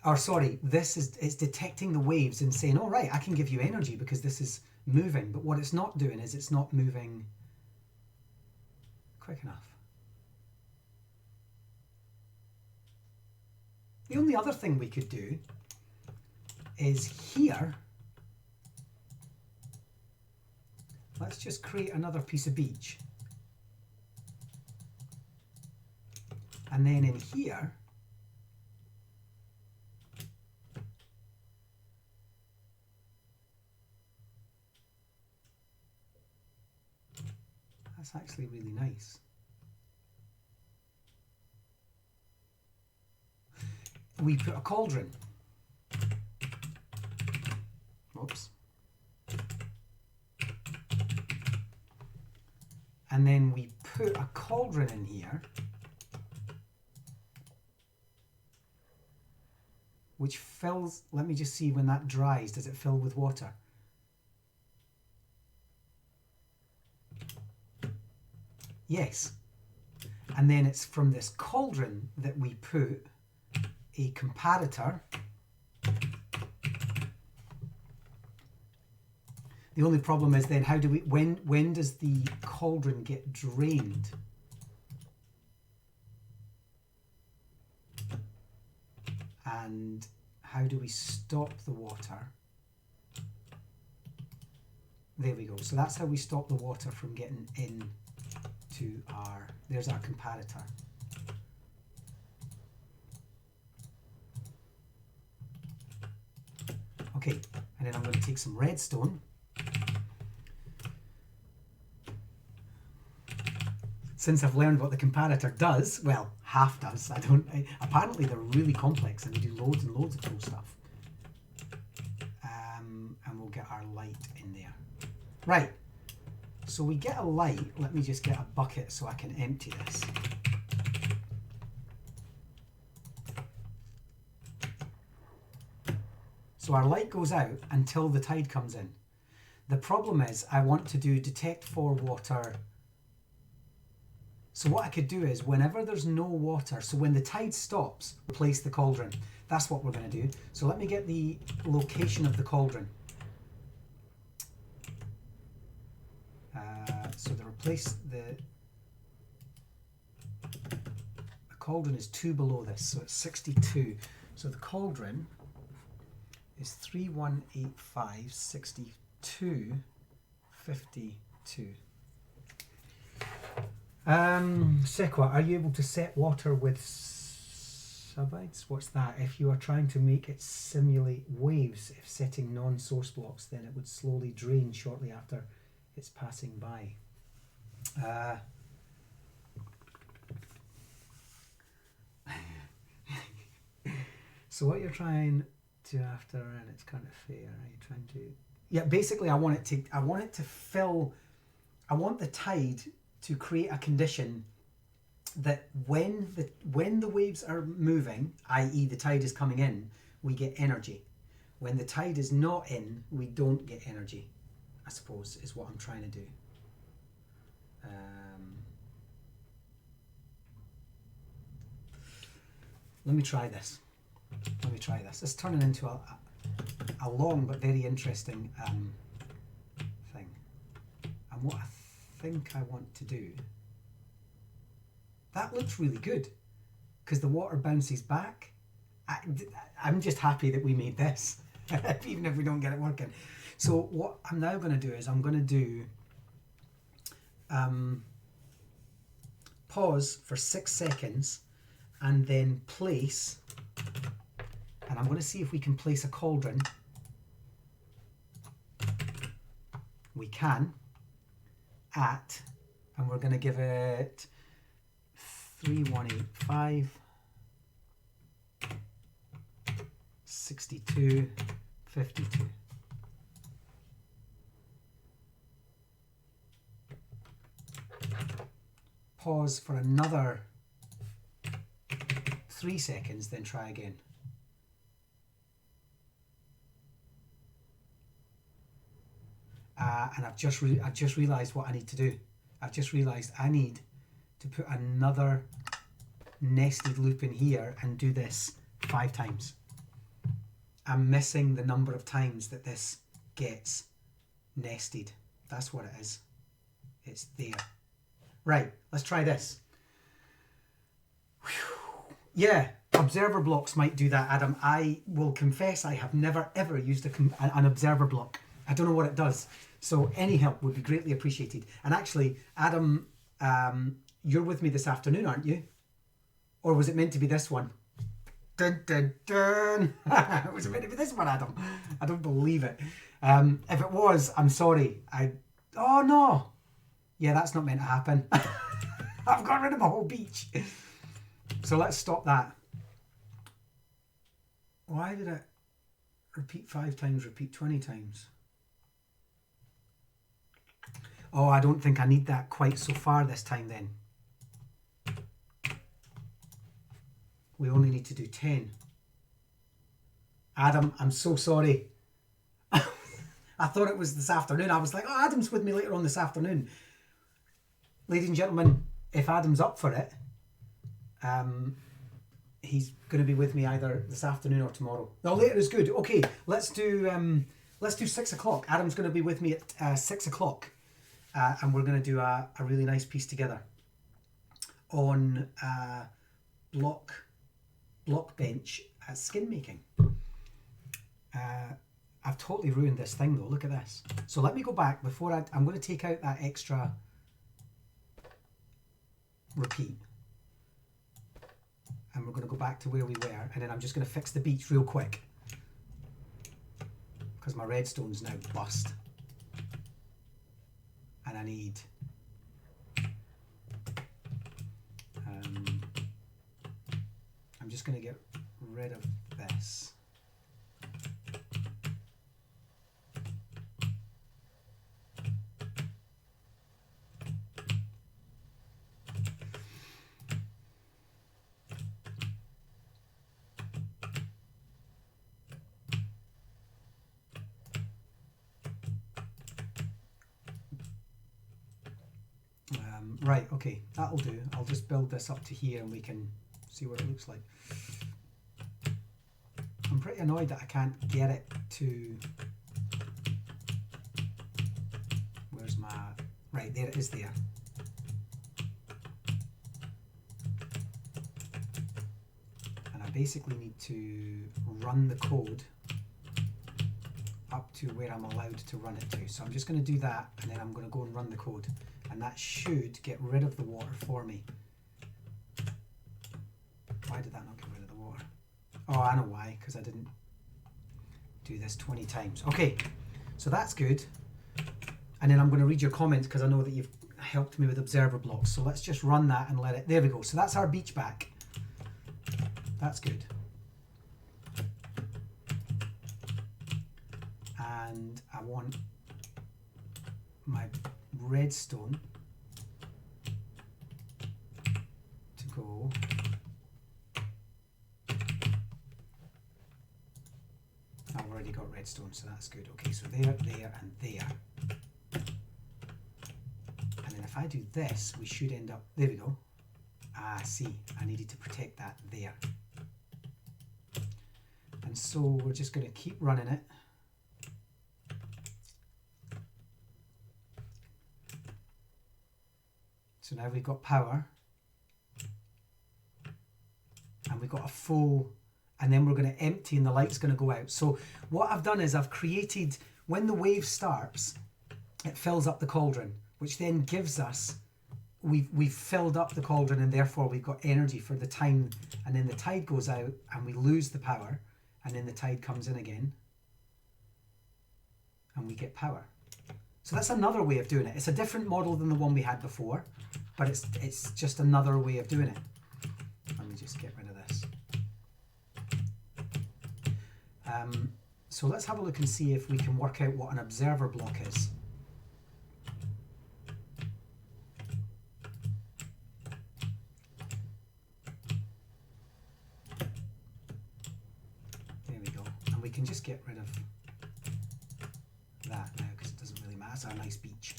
or sorry, this is, it's detecting the waves and saying, all right, I can give you energy because this is moving. But what it's not doing is it's not moving quick enough. The only other thing we could do is here, let's just create another piece of beach. And then in here, that's actually really nice. We put a cauldron. Oops. And then we put a cauldron in here, which fills, let me just see when that dries, does it fill with water? Yes. And then it's from this cauldron that we put a comparator. The only problem is then how do we, when does the cauldron get drained? And how do we stop the water? There we go. So that's how we stop the water from getting in to our, there's our comparator. Okay, and then I'm going to take some redstone. Since I've learned what the comparator does, well, half does, apparently they're really complex and they do loads and loads of cool stuff. And we'll get our light in there. Right, so we get a light, let me just get a bucket so I can empty this. So our light goes out until the tide comes in. The problem is I want to do detect for water. So what I could do is whenever there's no water, so when the tide stops, replace the cauldron. That's what we're going to do. So let me get the location of the cauldron. So the cauldron is 2 below this, so it's 62. So the cauldron is 3185 62 52. Sequa, are you able to set water with subides? What's that? If you are trying to make it simulate waves, if setting non-source blocks, then it would slowly drain shortly after it's passing by. So what you're trying to after, and it's kind of fair, are you trying to, yeah, basically I want it to fill, I want the tide to create a condition that when the waves are moving, i.e. the tide is coming in, we get energy. When the tide is not in, we don't get energy, I suppose, is what I'm trying to do. Let me try this. It's turning into a long but very interesting thing. And what I think I want to do, that looks really good because the water bounces back. I'm just happy that we made this, even if we don't get it working. So what I'm now going to do is I'm going to do pause for 6 seconds and then place, and I'm going to see if we can place a cauldron. We can, at, and we're going to give it 3185 62 52. Pause for another 3 seconds, then try again. And I've just realised what I need to do. I've just realised I need to put another nested loop in here and do this 5 times. I'm missing the number of times that this gets nested. That's what it is. It's there. Right, let's try this. Whew. Yeah, observer blocks might do that, Adam. I will confess I have never ever used an observer block. I don't know what it does. So any help would be greatly appreciated. And actually, Adam, you're with me this afternoon, aren't you? Or was it meant to be this one? Dun, dun, dun. Was it meant to be this one, Adam? I don't believe it. If it was, I'm sorry. Oh no. Yeah, that's not meant to happen. I've got rid of my whole beach. So let's stop that. Why did it repeat 5 times, repeat 20 times? Oh, I don't think I need that quite so far this time then. We only need to do 10. Adam, I'm so sorry. I thought it was this afternoon. I was like, oh, Adam's with me later on this afternoon. Ladies and gentlemen, if Adam's up for it, he's going to be with me either this afternoon or tomorrow. No, later is good. Okay, let's do 6 o'clock. Adam's going to be with me at 6 o'clock, and we're going to do a really nice piece together on block bench skin making. I've totally ruined this thing though. Look at this. So let me go back before I'm going to take out that extra repeat. And we're going to go back to where we were, and then I'm just going to fix the beach real quick because my redstone's now bust. And I need I'm just going to get rid of this. Right, okay, that'll do. I'll just build this up to here and we can see what it looks like. I'm pretty annoyed that I can't get it to... Where's my... Right, there it is there. And I basically need to run the code up to where I'm allowed to run it to. So I'm just going to do that, and then I'm going to go and run the code. And that should get rid of the water for me. Why did that not get rid of the water? Oh, I know why, because I didn't do this 20 times. Okay, so that's good. And then I'm going to read your comments because I know that you've helped me with observer blocks. So let's just run that and let it... There we go. So that's our beach back. That's good. And I want my redstone to go I've already got redstone, so that's good. Okay, so there, there, and there. And then if I do this, we should end up... There we go. Ah, see, I needed to protect that there. And so we're just going to keep running it. So now we've got power, and we've got a full, and then we're going to empty and the light's going to go out. So what I've done is I've created, when the wave starts, it fills up the cauldron, which then gives us, we've filled up the cauldron and therefore we've got energy for the time, and then the tide goes out and we lose the power, and then the tide comes in again and we get power. So that's another way of doing it. It's a different model than the one we had before, but it's just another way of doing it. Let me just get rid of this. So let's have a look and see if we can work out what an observer block is. There we go. And we can just get rid of that now because it doesn't really matter. It's a nice beach.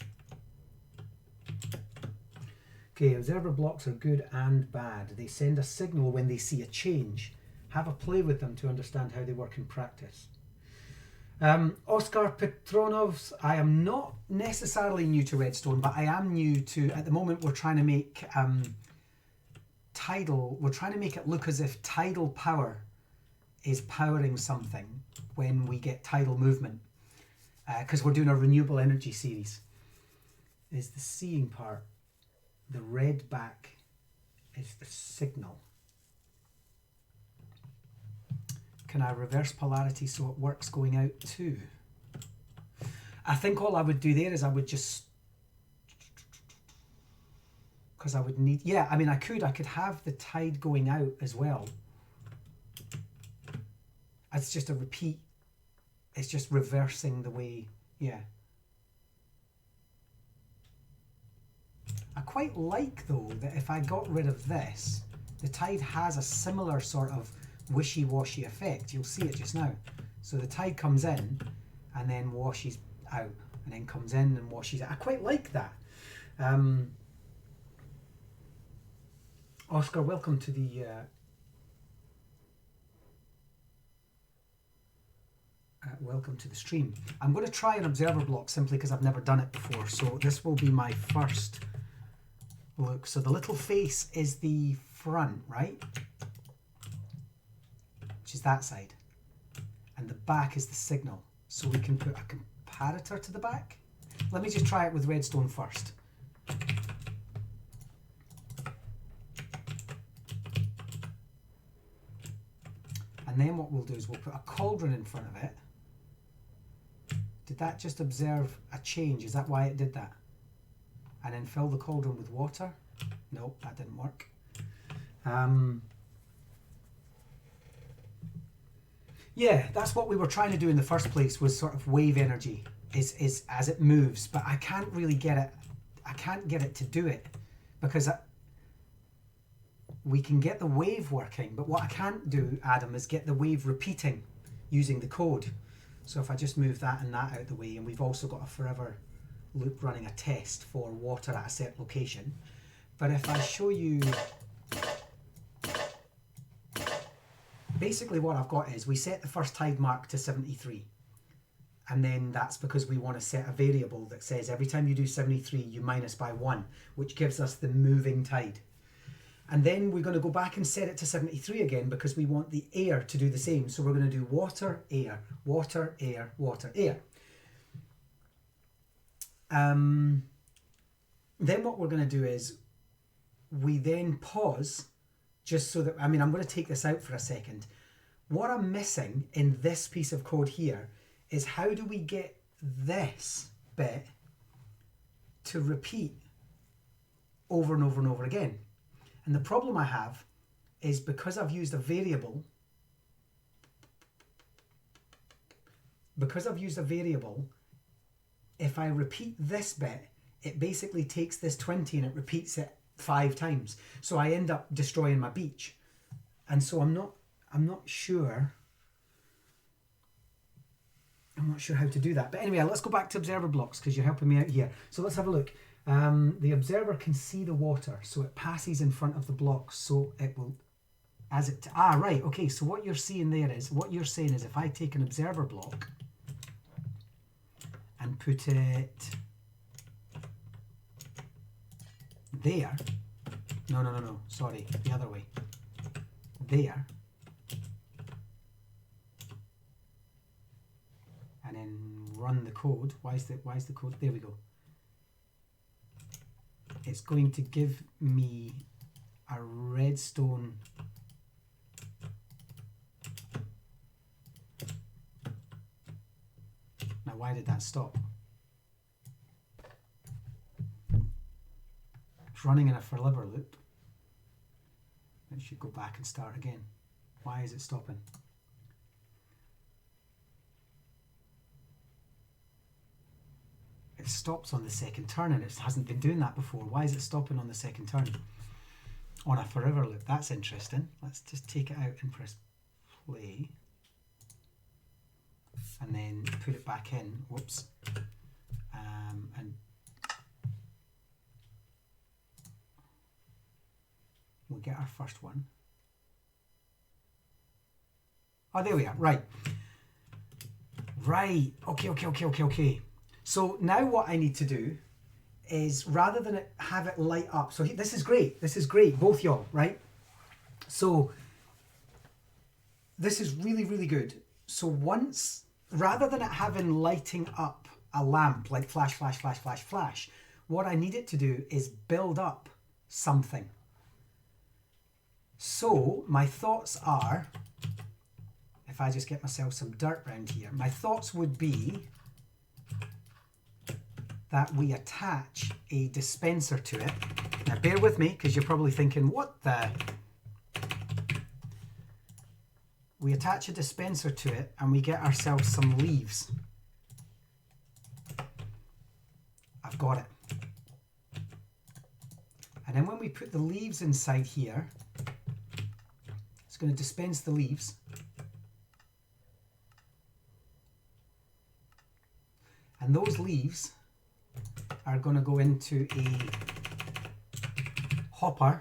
Okay, observer blocks are good and bad. They send a signal when they see a change. have a play with them to understand how they work in practice. Oscar Petronovs, I am not necessarily new to Redstone, but I am new to, at the moment we're trying to make Tidal, we're trying to make it look as if tidal power is powering something when we get tidal movement, because we're doing a renewable energy series. Is the seeing part, the red back is the signal. Can I reverse polarity so it works going out too? I think all I would do there is I would just, because I would need, yeah, I mean I could have the tide going out as well. It's just a repeat, it's just reversing the way, yeah. I quite like though that if I got rid of this, the tide has a similar sort of wishy-washy effect. You'll see it just now. So the tide comes in and then washes out, and then comes in and washes out. I quite like that. Oscar, welcome to the stream. I'm going to try an observer block simply because I've never done it before. So this will be my first look. So the little face is the front, right? Which is that side. And the back is the signal. So we can put a comparator to the back. Let me just try it with redstone first. And then what we'll do is we'll put a cauldron in front of it. Did that just observe a change? Is that why it did that? And then fill the cauldron with water? Nope, that didn't work. Yeah, that's what we were trying to do in the first place, was sort of wave energy is as it moves, but I can't really get it. I can't get it to do it because we can get the wave working, but what I can't do, Adam, is get the wave repeating using the code. So if I just move that and that out of the way, and we've also got a forever loop running a test for water at a set location. But if I show you, basically what I've got is we set the first tide mark to 73. And then that's because we want to set a variable that says every time you do 73, you minus by 1, which gives us the moving tide. And then we're going to go back and set it to 73 again because we want the air to do the same. So we're going to do water, air, water, air, water, air. Then what we're going to do is we then pause just so that, I mean, I'm going to take this out for a second. What I'm missing in this piece of code here is how do we get this bit to repeat over and over and over again? And the problem I have is because I've used a variable, if I repeat this bit, it basically takes this 20 and it repeats it 5 times. So I end up destroying my beach. And so I'm not sure how to do that. But anyway, let's go back to observer blocks because you're helping me out here. So let's have a look. The observer can see the water, so it passes in front of the block, so it will, right, okay, so what you're seeing there is, what you're saying is if I take an observer block and put it there, no, sorry, the other way, there, and then run the code. Why is the code, there we go. It's going to give me a redstone now. Why did that stop? It's running in a forever loop. It should go back and start again. Why is it stopping? It stops on the second turn and it hasn't been doing that before. Why is it stopping on the second turn? On a forever loop. That's interesting. Let's just take it out and press play. And then put it back in. Whoops. And we'll get our first one. Oh, there we are. Right. Right. Okay. So now what I need to do is, rather than have it light up, so this is great. This is great, both y'all, right? So this is really, really good. So once, rather than it having lighting up a lamp, like flash, flash, flash, flash, flash, what I need it to do is build up something. So my thoughts are, if I just get myself some dirt around here, my thoughts would be that we attach a dispenser to it. Now bear with me, because you're probably thinking, what the? We attach a dispenser to it and we get ourselves some leaves. I've got it. And then when we put the leaves inside here, it's going to dispense the leaves. And those leaves are going to go into a hopper.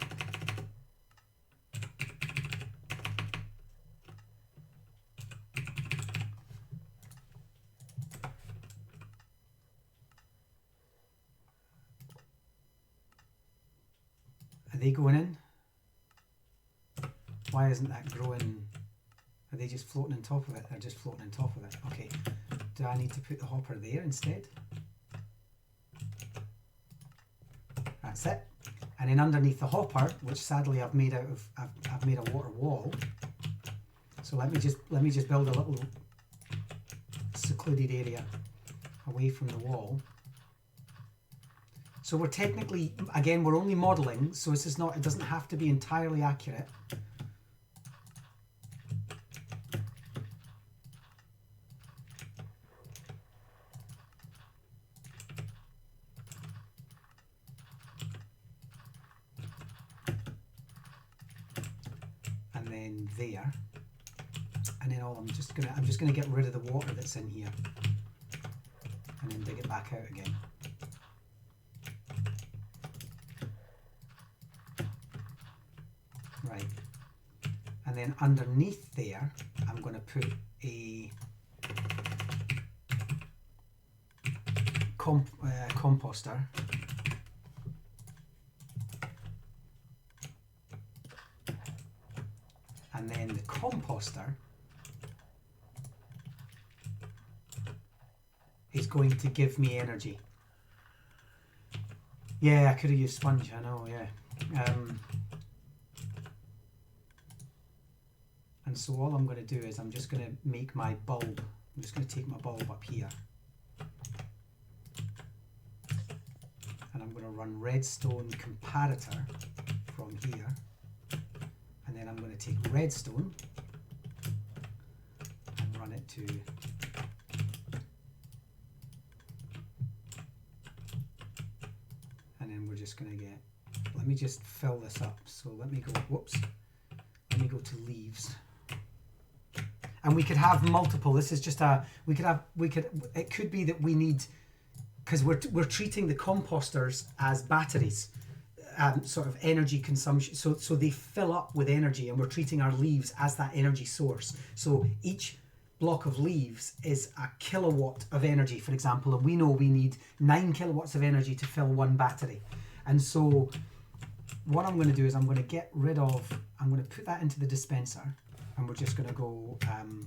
Are they going in? Why isn't that growing? Are they just floating on top of it? They're just floating on top of it. Okay. Do I need to put the hopper there instead? That's it. And then underneath the hopper, which sadly I've made out of, I've made a water wall. So let me just build a little secluded area away from the wall. So we're technically, again, we're only modeling, so this is not, it doesn't have to be entirely accurate. And then there. And then I'm just gonna get rid of the water that's in here. And then dig it back out again. Right, and then underneath there, I'm going to put a composter. And then the composter is going to give me energy. Yeah, I could have used sponge, I know, yeah. And so all I'm going to do is I'm just going to make my bulb. I'm just going to take my bulb up here. And I'm going to run redstone comparator from here. And then I'm going to take redstone and run it to and then we're just going to get, let me just fill this up. So let me go, whoops, let me go to leaves. And we could have multiple. This is just a, it could be that we need, because we're treating the composters as batteries, sort of energy consumption. So they fill up with energy, and we're treating our leaves as that energy source. So each block of leaves is a kilowatt of energy, for example, and we know we need 9 kilowatts of energy to fill one battery. And so what I'm going to do is I'm going to put that into the dispenser. And we're just going to go, and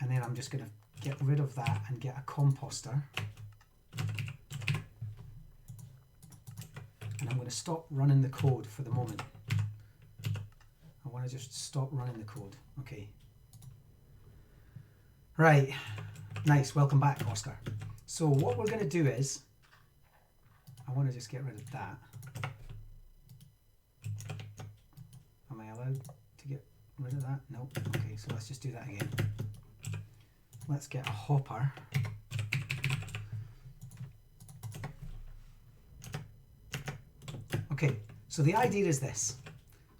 then I'm just going to get rid of that and get a composter. And I'm going to stop running the code for the moment. I want to just stop running the code. Okay. Right. Nice. Welcome back, Oscar. So what we're going to do is, I want to just get rid of that. Am I allowed to get rid of that? Nope. Okay, so let's just do that again. Let's get a hopper. Okay, so the idea is this.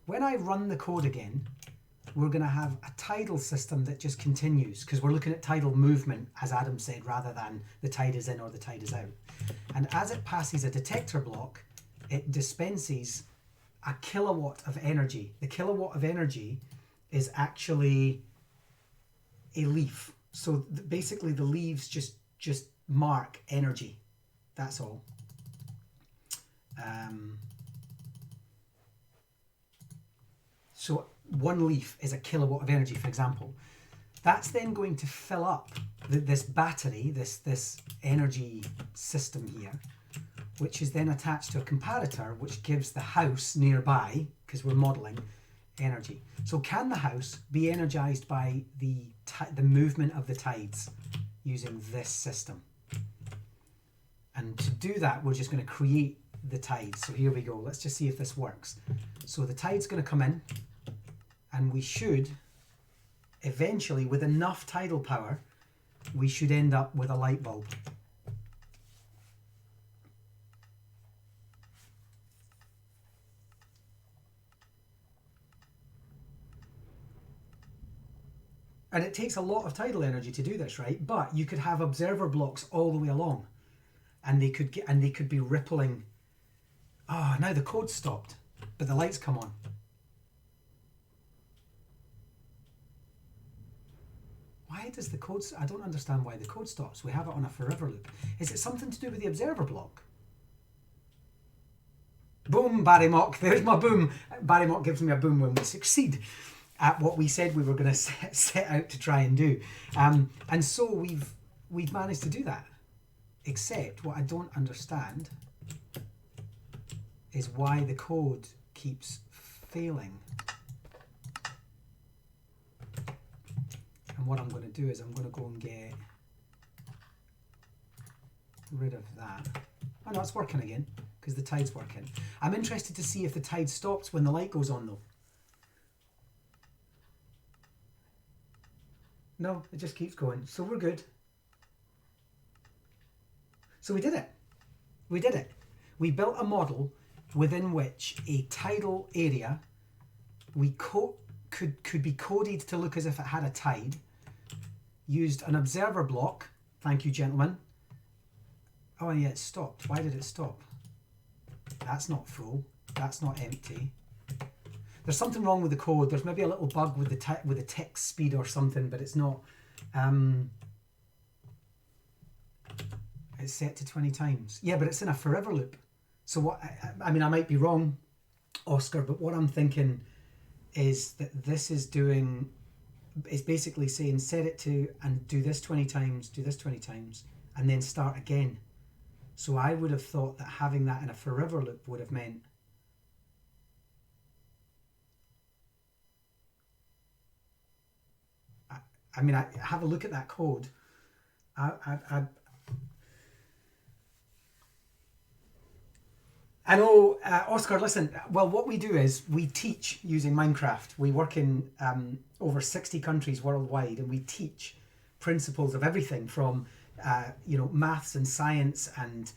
When I run the code again, we're going to have a tidal system that just continues, because we're looking at tidal movement, as Adam said, rather than the tide is in or the tide is out. And as it passes a detector block, it dispenses a kilowatt of energy. The kilowatt of energy is actually a leaf. So basically the leaves just mark energy. That's all. So one leaf is a kilowatt of energy, for example. That's then going to fill up this battery, this energy system here, which is then attached to a comparator, which gives the house nearby, because we're modelling, energy. So can the house be energised by the movement of the tides using this system? And to do that, we're just going to create the tides. So here we go. Let's just see if this works. So the tide's going to come in, and we should eventually, with enough tidal power, we should end up with a light bulb. And it takes a lot of tidal energy to do this, right? But you could have observer blocks all the way along, and they could be rippling. Ah, now the code's stopped, but the lights come on. Why does the code... I don't understand why the code stops. We have it on a forever loop. Is it something to do with the observer block? Boom, Barry Mock. There's my boom. Barry Mock gives me a boom when we succeed at what we said we were going to set out to try and do. And so we've managed to do that. Except what I don't understand is why the code keeps failing. And what I'm going to do is I'm going to go and get rid of that. Oh no, it's working again, because the tide's working. I'm interested to see if the tide stops when the light goes on though. No, it just keeps going. So we're good. So we did it. We did it. We built a model within which a tidal area could be coded to look as if it had a tide, used an observer block. Thank you, gentlemen. Oh, yeah, it stopped. Why did it stop? That's not full. That's not empty. There's something wrong with the code. There's maybe a little bug with the text speed or something, but it's not. It's set to 20 times. Yeah, but it's in a forever loop. So what? I mean, I might be wrong, Oscar, but what I'm thinking is that this is doing... It's basically saying set it to and do this 20 times, do this 20 times, and then start again. So I would have thought that having that in a forever loop would have meant... I mean, I have a look at that code. I know, Oscar, listen, well, what we do is we teach using Minecraft. We work in over 60 countries worldwide, and we teach principles of everything from, maths and science and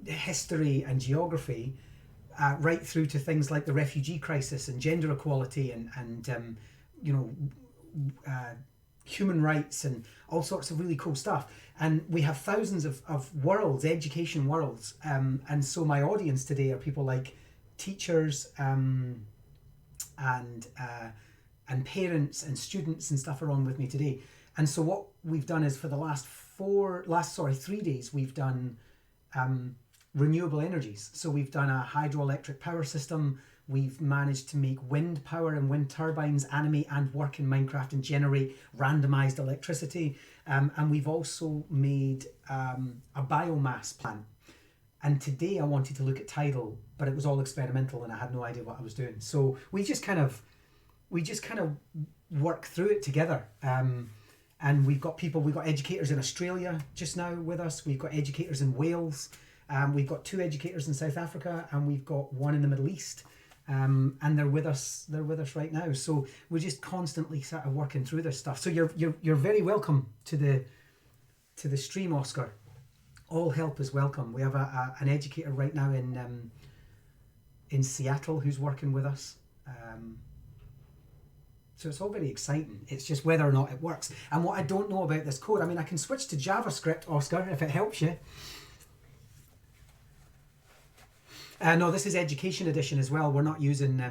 history and geography, right through to things like the refugee crisis and gender equality and human rights and all sorts of really cool stuff. And we have thousands of worlds, education worlds. And so my audience today are people like teachers and parents and students and stuff are on with me today. And so what we've done is for the last 3 days, we've done renewable energies. So we've done a hydroelectric power system. We've managed to make wind power and wind turbines animate and work in Minecraft and generate randomized electricity. And we've also made a biomass plant. And today I wanted to look at Tidal, but it was all experimental and I had no idea what I was doing. So we just kind of work through it together. And we've got educators in Australia just now with us. We've got educators in Wales. We've got 2 educators in South Africa, and we've got 1 in the Middle East. And they're with us right now. So we're just constantly sort of working through this stuff. So you're very welcome to the stream, Oscar. All help is welcome. We have an educator right now in Seattle who's working with us. So it's all very exciting. It's just whether or not it works. And what I don't know about this code, I mean, I can switch to JavaScript, Oscar, if it helps you. No, this is Education Edition as well. We're not using.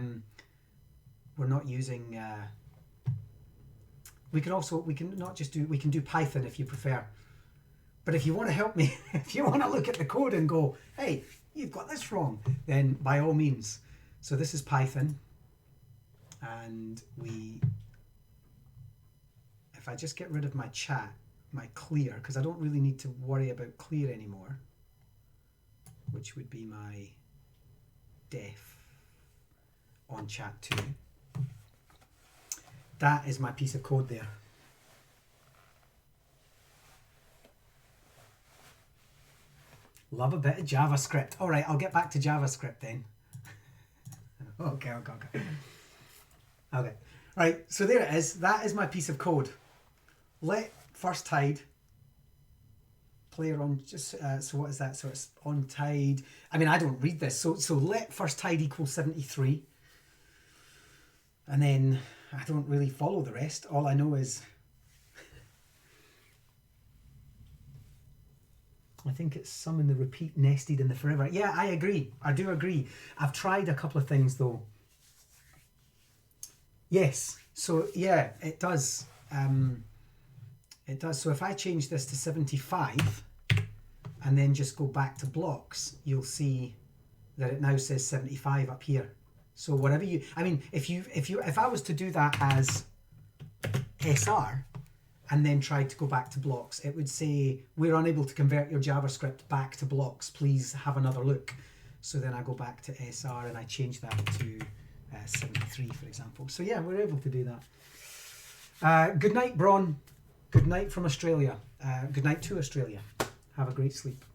We can not just do. We can do Python if you prefer. But if you want to help me, if you want to look at the code and go, hey, you've got this wrong, then by all means. So this is Python, and if I just get rid of my chat, my clear, because I don't really need to worry about clear anymore, which would be my def on chat 2. That is my piece of code there. Love a bit of JavaScript. All right, I'll get back to JavaScript then. Okay. Okay, right, so there it is. That is my piece of code. Let first tide player on, just so what is that? So it's on tide. I mean, I don't read this. So let first tide equal 73. And then I don't really follow the rest. All I know is, I think it's some in the repeat nested in the forever. Yeah, I agree. I do agree. I've tried a couple of things though. Yes. So yeah, it does. It does. So if I change this to 75 and then just go back to blocks, you'll see that it now says 75 up here. So whatever you, I mean, if I was to do that as SR and then tried to go back to blocks, it would say, we're unable to convert your JavaScript back to blocks. Please have another look. So then I go back to SR and I change that to 73, for example. So yeah, we're able to do that. Good night, Bron. Good night from Australia. Good night to Australia. Have a great sleep.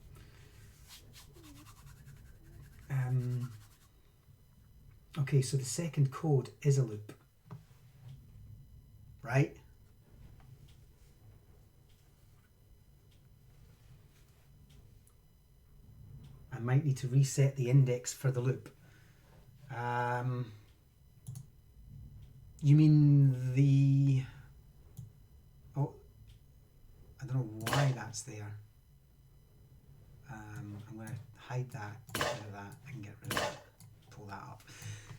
Okay, so the second code is a loop, right? I might need to reset the index for the loop. You mean the... Oh, I don't know why that's there. I'm going to hide that, get rid of that, I can get rid of that, pull that up.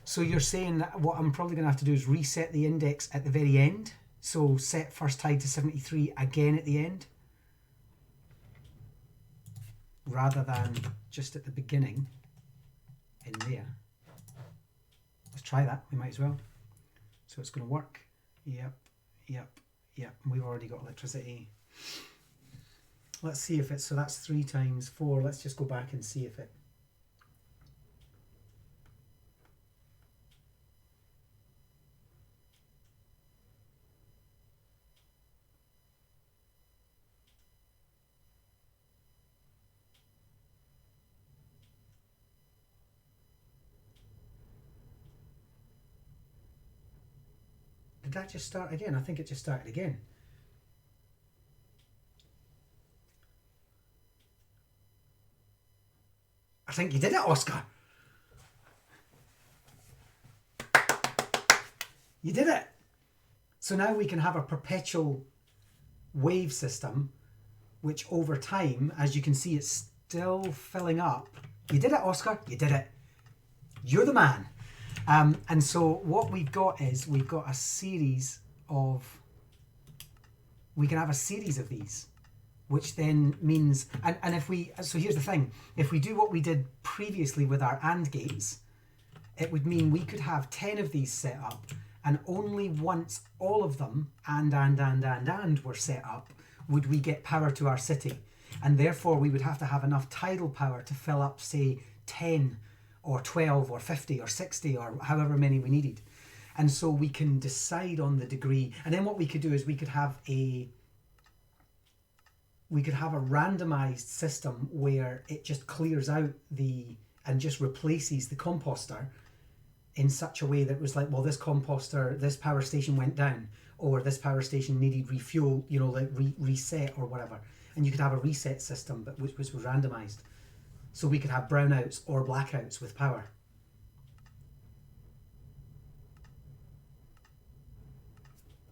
So you're saying that what I'm probably going to have to do is reset the index at the very end. So set first tide to 73 again at the end, rather than just at the beginning in there. Let's try that, we might as well. So it's going to work. Yep. We've already got electricity. Let's see if it's, so that's 3 times 4. Let's just go back and see if it. Did that just start again? I think it just started again. I think you did it, Oscar. You did it. So now we can have a perpetual wave system, which over time, as you can see, it's still filling up. You did it, Oscar. You did it. You're the man. And so what we've got is we've got a series of, we can have a series of these, which then means, and if we, so here's the thing, if we do what we did previously with our AND gates, it would mean we could have 10 of these set up, and only once all of them, and were set up, would we get power to our city. And therefore we would have to have enough tidal power to fill up, say, 10 or 12 or 50 or 60 or however many we needed. And so we can decide on the degree. And then what we could do is we could have a randomized system where it just clears out and just replaces the composter in such a way that was like, well, this composter, this power station went down, or this power station needed refuel, you know, like reset or whatever. And you could have a reset system, but which was randomized. So we could have brownouts or blackouts with power.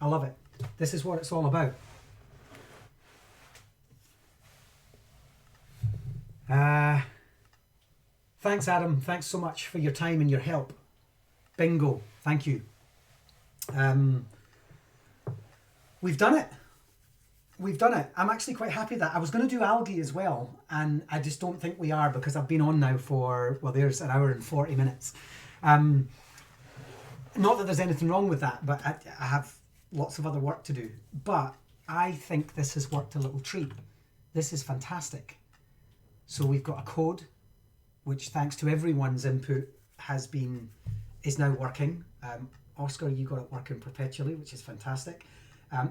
I love it. This is what it's all about. Thanks, Adam. Thanks so much for your time and your help. Bingo. Thank you. We've done it. We've done it. I'm actually quite happy that I was going to do algae as well, and I just don't think we are because I've been on now for, well, there's an hour and 40 minutes. Not that there's anything wrong with that, but I have lots of other work to do. But I think this has worked a little treat. This is fantastic. So we've got a code, which thanks to everyone's input is now working. Oscar, you got it working perpetually, which is fantastic.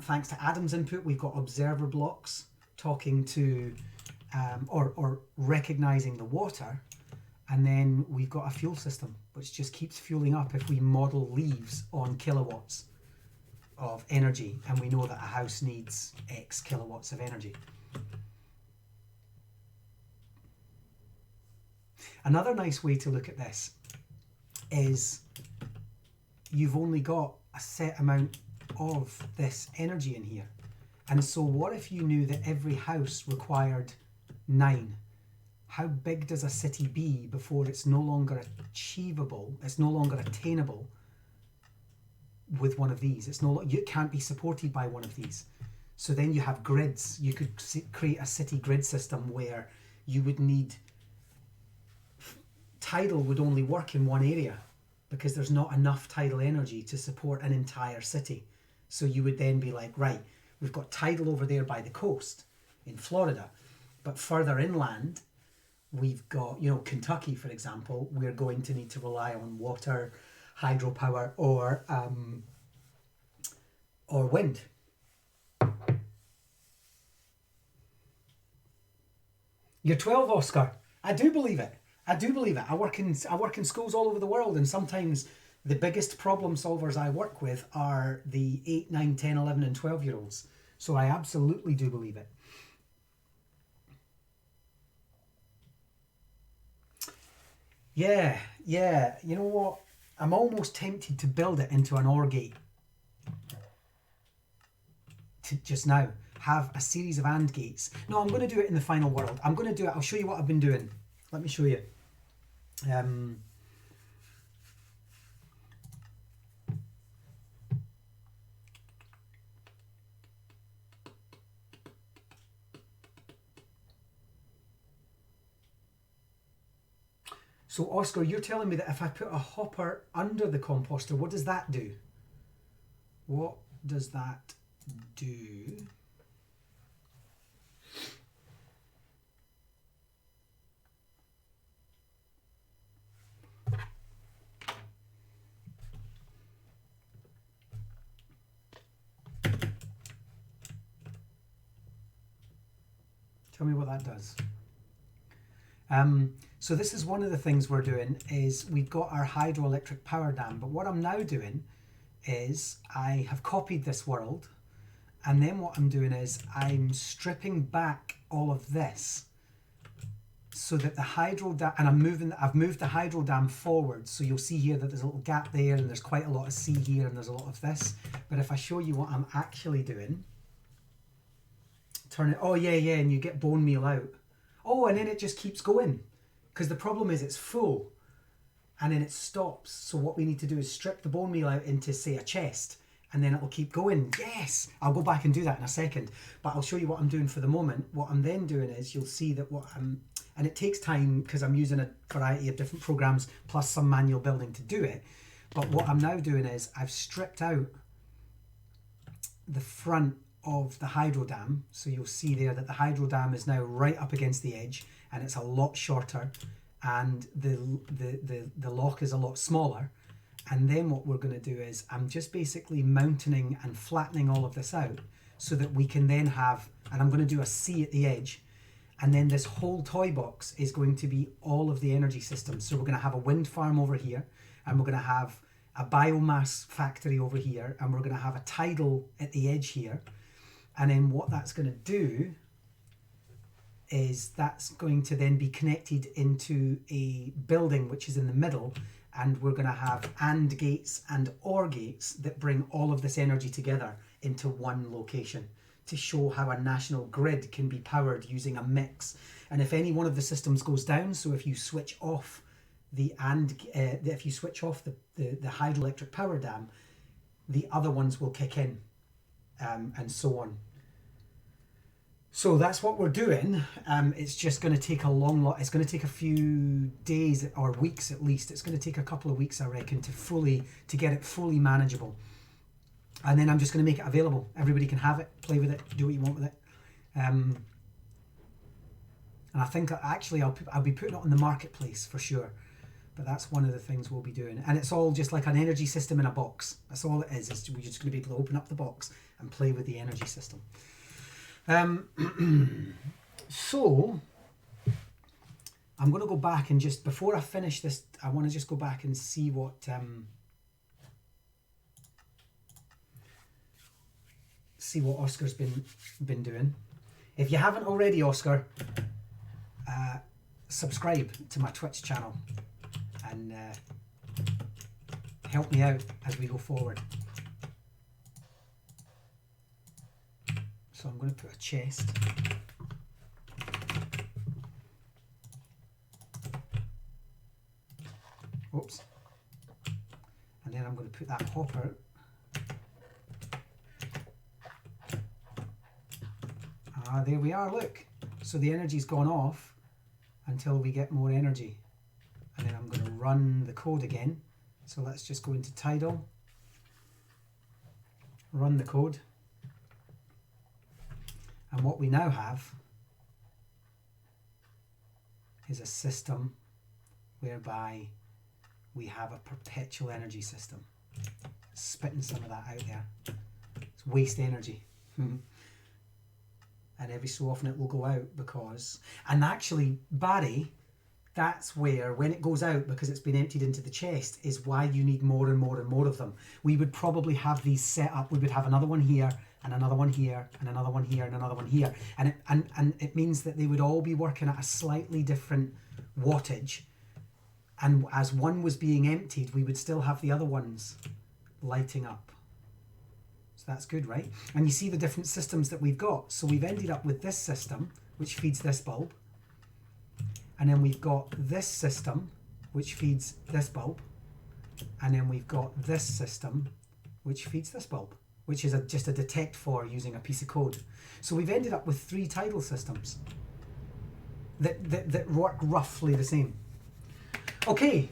Thanks to Adam's input, we've got observer blocks talking to or recognizing the water, and then we've got a fuel system which just keeps fueling up if we model leaves on kilowatts of energy, and we know that a house needs X kilowatts of energy. Another nice way to look at this is you've only got a set amount of this energy in here. And so what if you knew that every house required 9? How big does a city be before it's no longer achievable, it's no longer attainable with one of these? It can't be supported by one of these. So then you have grids. You could create a city grid system where you would need, tidal would only work in one area because there's not enough tidal energy to support an entire city. So you would then be like, right, we've got tidal over there by the coast in Florida, but further inland, we've got, Kentucky, for example, we're going to need to rely on water, hydropower, or wind. You're 12, Oscar. I do believe it. I work in schools all over the world, and sometimes the biggest problem solvers I work with are the 8, 9, 10, 11 and 12-year-olds. So I absolutely do believe it. Yeah. You know what? I'm almost tempted to build it into an OR gate. To just now have a series of AND gates. No, I'm going to do it in the final world. I'm going to do it. I'll show you what I've been doing. Let me show you. So Oscar, you're telling me that if I put a hopper under the composter, what does that do? What does that do? Tell me what that does. So this is one of the things we're doing is we've got our hydroelectric power dam, but what I'm now doing is I have copied this world, and then what I'm doing is I'm stripping back all of this so that the hydro dam, and I've moved the hydro dam forward, so you'll see here that there's a little gap there and there's quite a lot of sea here and there's a lot of this. But if I show you what I'm actually doing, turn it, oh yeah, and you get bone meal out. Oh, and then it just keeps going. Because the problem is it's full and then it stops. So what we need to do is strip the bone meal out into, say, a chest, and then it'll keep going. Yes! I'll go back and do that in a second. But I'll show you what I'm doing for the moment. What I'm then doing is you'll see that and it takes time because I'm using a variety of different programs plus some manual building to do it. But what I'm now doing is I've stripped out the front of the hydro dam, so you'll see there that the hydro dam is now right up against the edge and it's a lot shorter, and the lock is a lot smaller. And then what we're going to do is I'm just basically mounting and flattening all of this out so that we can then have, and I'm going to do a C at the edge, and then this whole toy box is going to be all of the energy systems. So we're going to have a wind farm over here, and we're going to have a biomass factory over here, and we're going to have a tidal at the edge here. And then what that's going to do is that's going to then be connected into a building which is in the middle, and we're going to have AND gates and OR gates that bring all of this energy together into one location to show how a national grid can be powered using a mix. And if any one of the systems goes down, so if you switch off if you switch off the hydroelectric power dam, the other ones will kick in, and so on. So that's what we're doing. It's just going to take a long lot. It's going to take a few days or weeks at least. It's going to take a couple of weeks, I reckon, to get it fully manageable. And then I'm just going to make it available. Everybody can have it, play with it, do what you want with it. And I think actually I'll be putting it on the marketplace for sure. But that's one of the things we'll be doing. And it's all just like an energy system in a box. That's all it is. We're just going to be able to open up the box and play with the energy system. So I'm going to go back and just, before I finish this, I want to just go back and see what Oscar's been doing. If you haven't already, Oscar, subscribe to my Twitch channel and help me out as we go forward. So I'm going to put a chest. Oops. And then I'm going to put that hopper. There we are, look. So the energy's gone off until we get more energy. And then I'm going to run the code again. So let's just go into Tidal. Run the code. And what we now have is a system whereby we have a perpetual energy system. Spitting some of that out there. It's waste energy. And every so often it will go out because... And actually, Barry, that's where, when it goes out, because it's been emptied into the chest, is why you need more and more and more of them. We would probably have these set up. We would have another one here, and another one here, and another one here, and another one here. And it means that they would all be working at a slightly different wattage. And as one was being emptied, we would still have the other ones lighting up. So that's good, right? And you see the different systems that we've got. So we've ended up with this system, which feeds this bulb. And then we've got this system, which feeds this bulb. And then we've got this system, which feeds this bulb, which is just a detect for using a piece of code. So we've ended up with 3 tidal systems that work roughly the same. Okay,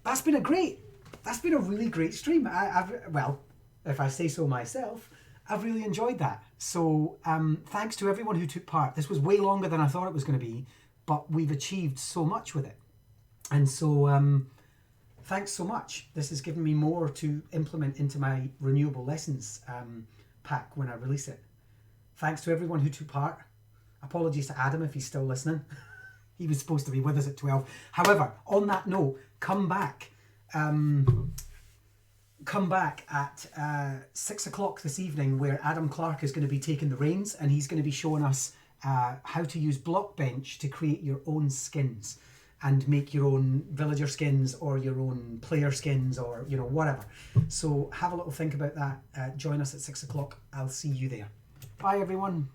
that's been a really great stream. Well, if I say so myself, I've really enjoyed that. So thanks to everyone who took part. This was way longer than I thought it was going to be, but we've achieved so much with it. And so thanks so much. This has given me more to implement into my Renewable Lessons pack when I release it. Thanks to everyone who took part. Apologies to Adam if he's still listening. He was supposed to be with us at 12. However, on that note, come back at 6 o'clock this evening, where Adam Clark is going to be taking the reins, and he's going to be showing us how to use Blockbench to create your own skins and make your own villager skins or your own player skins, or whatever. So have a little think about that. Join us at 6 o'clock. I'll see you there. Bye everyone.